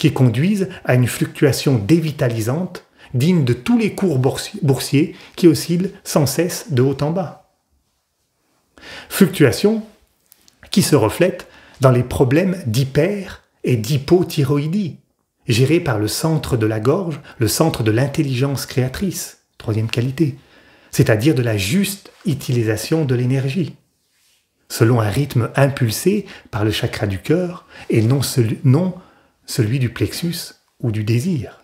S1: qui conduisent à une fluctuation dévitalisante, digne de tous les cours boursiers qui oscillent sans cesse de haut en bas. Fluctuation qui se reflète dans les problèmes d'hyper- et d'hypothyroïdie, gérés par le centre de la gorge, le centre de l'intelligence créatrice, troisième qualité, c'est-à-dire de la juste utilisation de l'énergie, selon un rythme impulsé par le chakra du cœur et non celui du plexus ou du désir,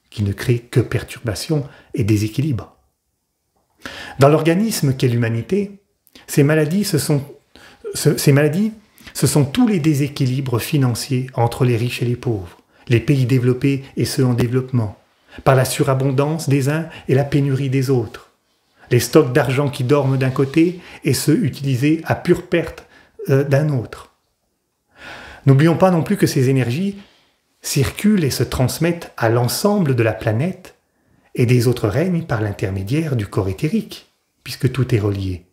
S1: qui ne crée que perturbation et déséquilibre. Dans l'organisme qu'est l'humanité, ces maladies, ce sont tous les déséquilibres financiers entre les riches et les pauvres, les pays développés et ceux en développement, par la surabondance des uns et la pénurie des autres, les stocks d'argent qui dorment d'un côté et ceux utilisés à pure perte d'un autre. N'oublions pas non plus que ces énergies circulent et se transmettent à l'ensemble de la planète et des autres règnes par l'intermédiaire du corps éthérique, puisque tout est relié,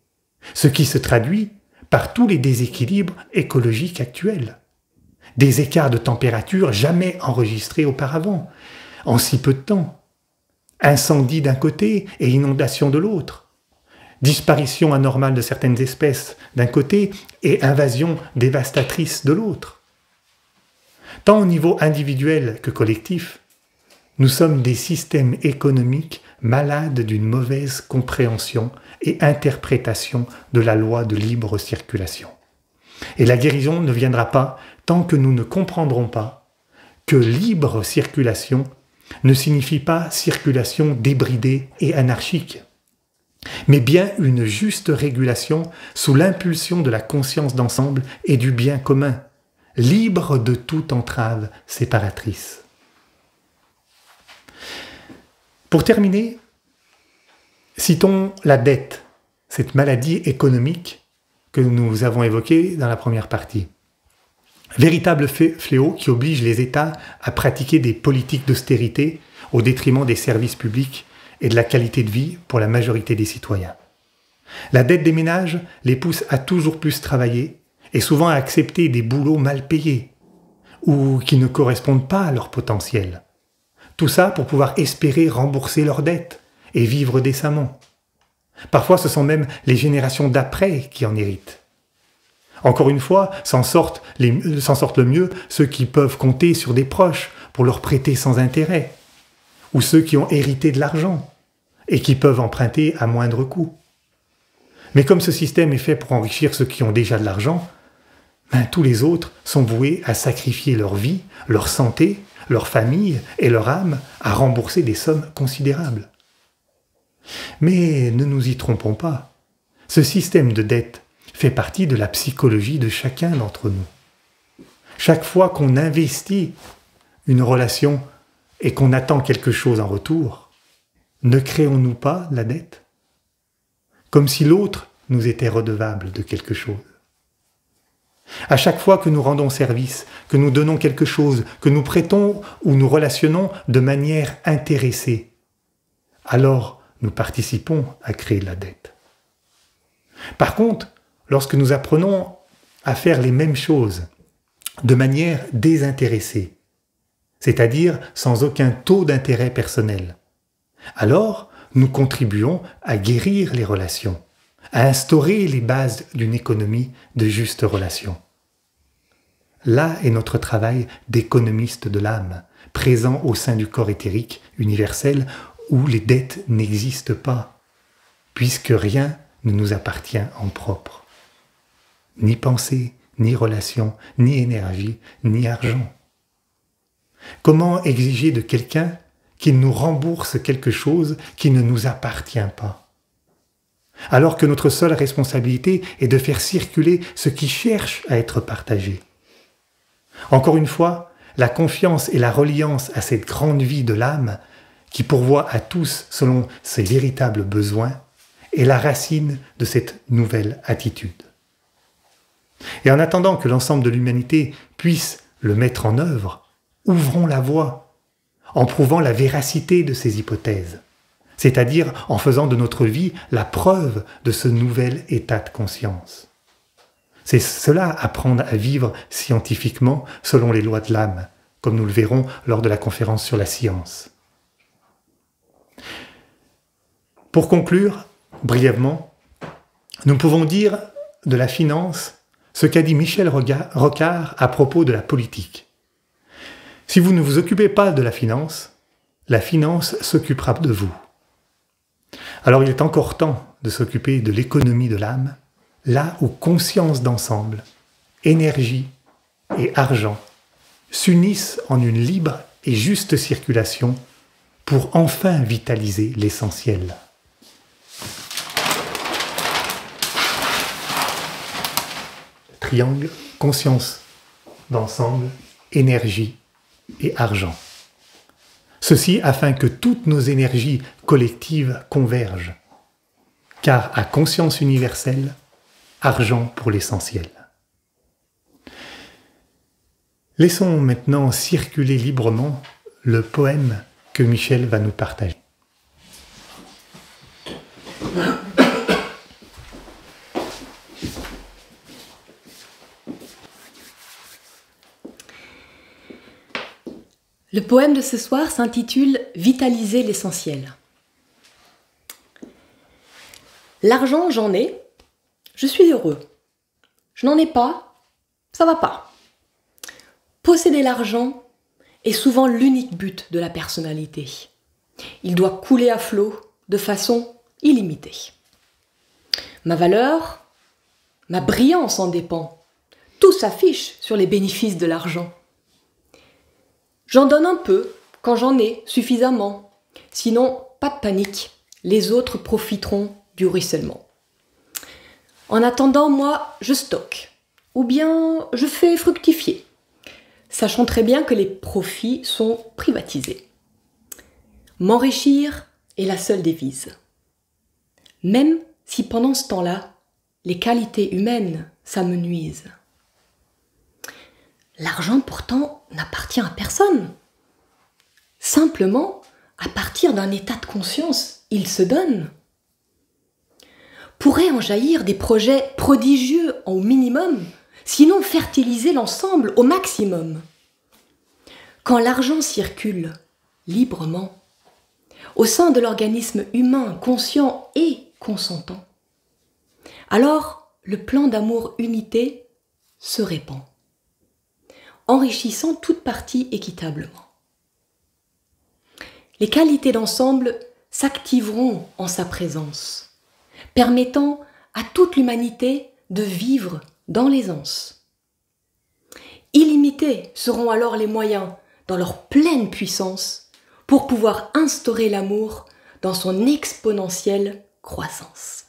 S1: ce qui se traduit par tous les déséquilibres écologiques actuels, des écarts de température jamais enregistrés auparavant, en si peu de temps, incendies d'un côté et inondations de l'autre, disparition anormale de certaines espèces d'un côté et invasion dévastatrice de l'autre. Tant au niveau individuel que collectif, nous sommes des systèmes économiques malades d'une mauvaise compréhension et interprétation de la loi de libre circulation. Et la guérison ne viendra pas tant que nous ne comprendrons pas que libre circulation ne signifie pas circulation débridée et anarchique, mais bien une juste régulation sous l'impulsion de la conscience d'ensemble et du bien commun, libre de toute entrave séparatrice. Pour terminer, citons la dette, cette maladie économique que nous avons évoquée dans la première partie. Véritable fléau qui oblige les États à pratiquer des politiques d'austérité au détriment des services publics et de la qualité de vie pour la majorité des citoyens. La dette des ménages les pousse à toujours plus travailler et souvent à accepter des boulots mal payés ou qui ne correspondent pas à leur potentiel. Tout ça pour pouvoir espérer rembourser leurs dettes et vivre décemment. Parfois, ce sont même les générations d'après qui en héritent. Encore une fois, s'en sortent le mieux ceux qui peuvent compter sur des proches pour leur prêter sans intérêt, ou ceux qui ont hérité de l'argent et qui peuvent emprunter à moindre coût. Mais comme ce système est fait pour enrichir ceux qui ont déjà de l'argent, tous les autres sont voués à sacrifier leur vie, leur santé, leur famille et leur âme à rembourser des sommes considérables. Mais ne nous y trompons pas, ce système de dette fait partie de la psychologie de chacun d'entre nous. Chaque fois qu'on investit une relation et qu'on attend quelque chose en retour, ne créons-nous pas la dette? Comme si l'autre nous était redevable de quelque chose. À chaque fois que nous rendons service, que nous donnons quelque chose, que nous prêtons ou nous relationnons de manière intéressée, alors nous participons à créer la dette. Par contre, lorsque nous apprenons à faire les mêmes choses de manière désintéressée, c'est-à-dire sans aucun taux d'intérêt personnel, alors nous contribuons à guérir les relations, à instaurer les bases d'une économie de juste relation. Là est notre travail d'économiste de l'âme, présent au sein du corps éthérique universel où les dettes n'existent pas, puisque rien ne nous appartient en propre. Ni pensée, ni relation, ni énergie, ni argent. Comment exiger de quelqu'un qu'il nous rembourse quelque chose qui ne nous appartient pas? Alors que notre seule responsabilité est de faire circuler ce qui cherche à être partagé. Encore une fois, la confiance et la reliance à cette grande vie de l'âme qui pourvoit à tous selon ses véritables besoins est la racine de cette nouvelle attitude. Et en attendant que l'ensemble de l'humanité puisse le mettre en œuvre, ouvrons la voie en prouvant la véracité de ces hypothèses, c'est-à-dire en faisant de notre vie la preuve de ce nouvel état de conscience. C'est cela, apprendre à vivre scientifiquement selon les lois de l'âme, comme nous le verrons lors de la conférence sur la science. Pour conclure, brièvement, nous pouvons dire de la finance ce qu'a dit Michel Rocard à propos de la politique. Si vous ne vous occupez pas de la finance s'occupera de vous. Alors il est encore temps de s'occuper de l'économie de l'âme, là où conscience d'ensemble, énergie et argent s'unissent en une libre et juste circulation pour enfin vitaliser l'essentiel. Triangle, conscience d'ensemble, énergie et argent. Ceci afin que toutes nos énergies collectives convergent, car à conscience universelle, argent pour l'essentiel. Laissons maintenant circuler librement le poème que Michel va nous partager.
S3: Le poème de ce soir s'intitule « Vitaliser l'essentiel ». L'argent, j'en ai, je suis heureux. Je n'en ai pas, ça va pas. Posséder l'argent est souvent l'unique but de la personnalité. Il doit couler à flot de façon illimitée. Ma valeur, ma brillance en dépend. Tout s'affiche sur les bénéfices de l'argent. J'en donne un peu quand j'en ai suffisamment. Sinon, pas de panique, les autres profiteront du ruissellement. En attendant, moi, je stocke, ou bien je fais fructifier, sachant très bien que les profits sont privatisés. M'enrichir est la seule devise. Même si pendant ce temps-là, les qualités humaines s'amenuisent. L'argent, pourtant, n'appartient à personne. Simplement, à partir d'un état de conscience, il se donne. Pourraient en jaillir des projets prodigieux au minimum, sinon fertiliser l'ensemble au maximum. Quand l'argent circule librement, au sein de l'organisme humain conscient et consentant, alors le plan d'amour-unité se répand, enrichissant toute partie équitablement. Les qualités d'ensemble s'activeront en sa présence, permettant à toute l'humanité de vivre dans l'aisance. Illimités seront alors les moyens, dans leur pleine puissance, pour pouvoir instaurer l'amour dans son exponentielle croissance.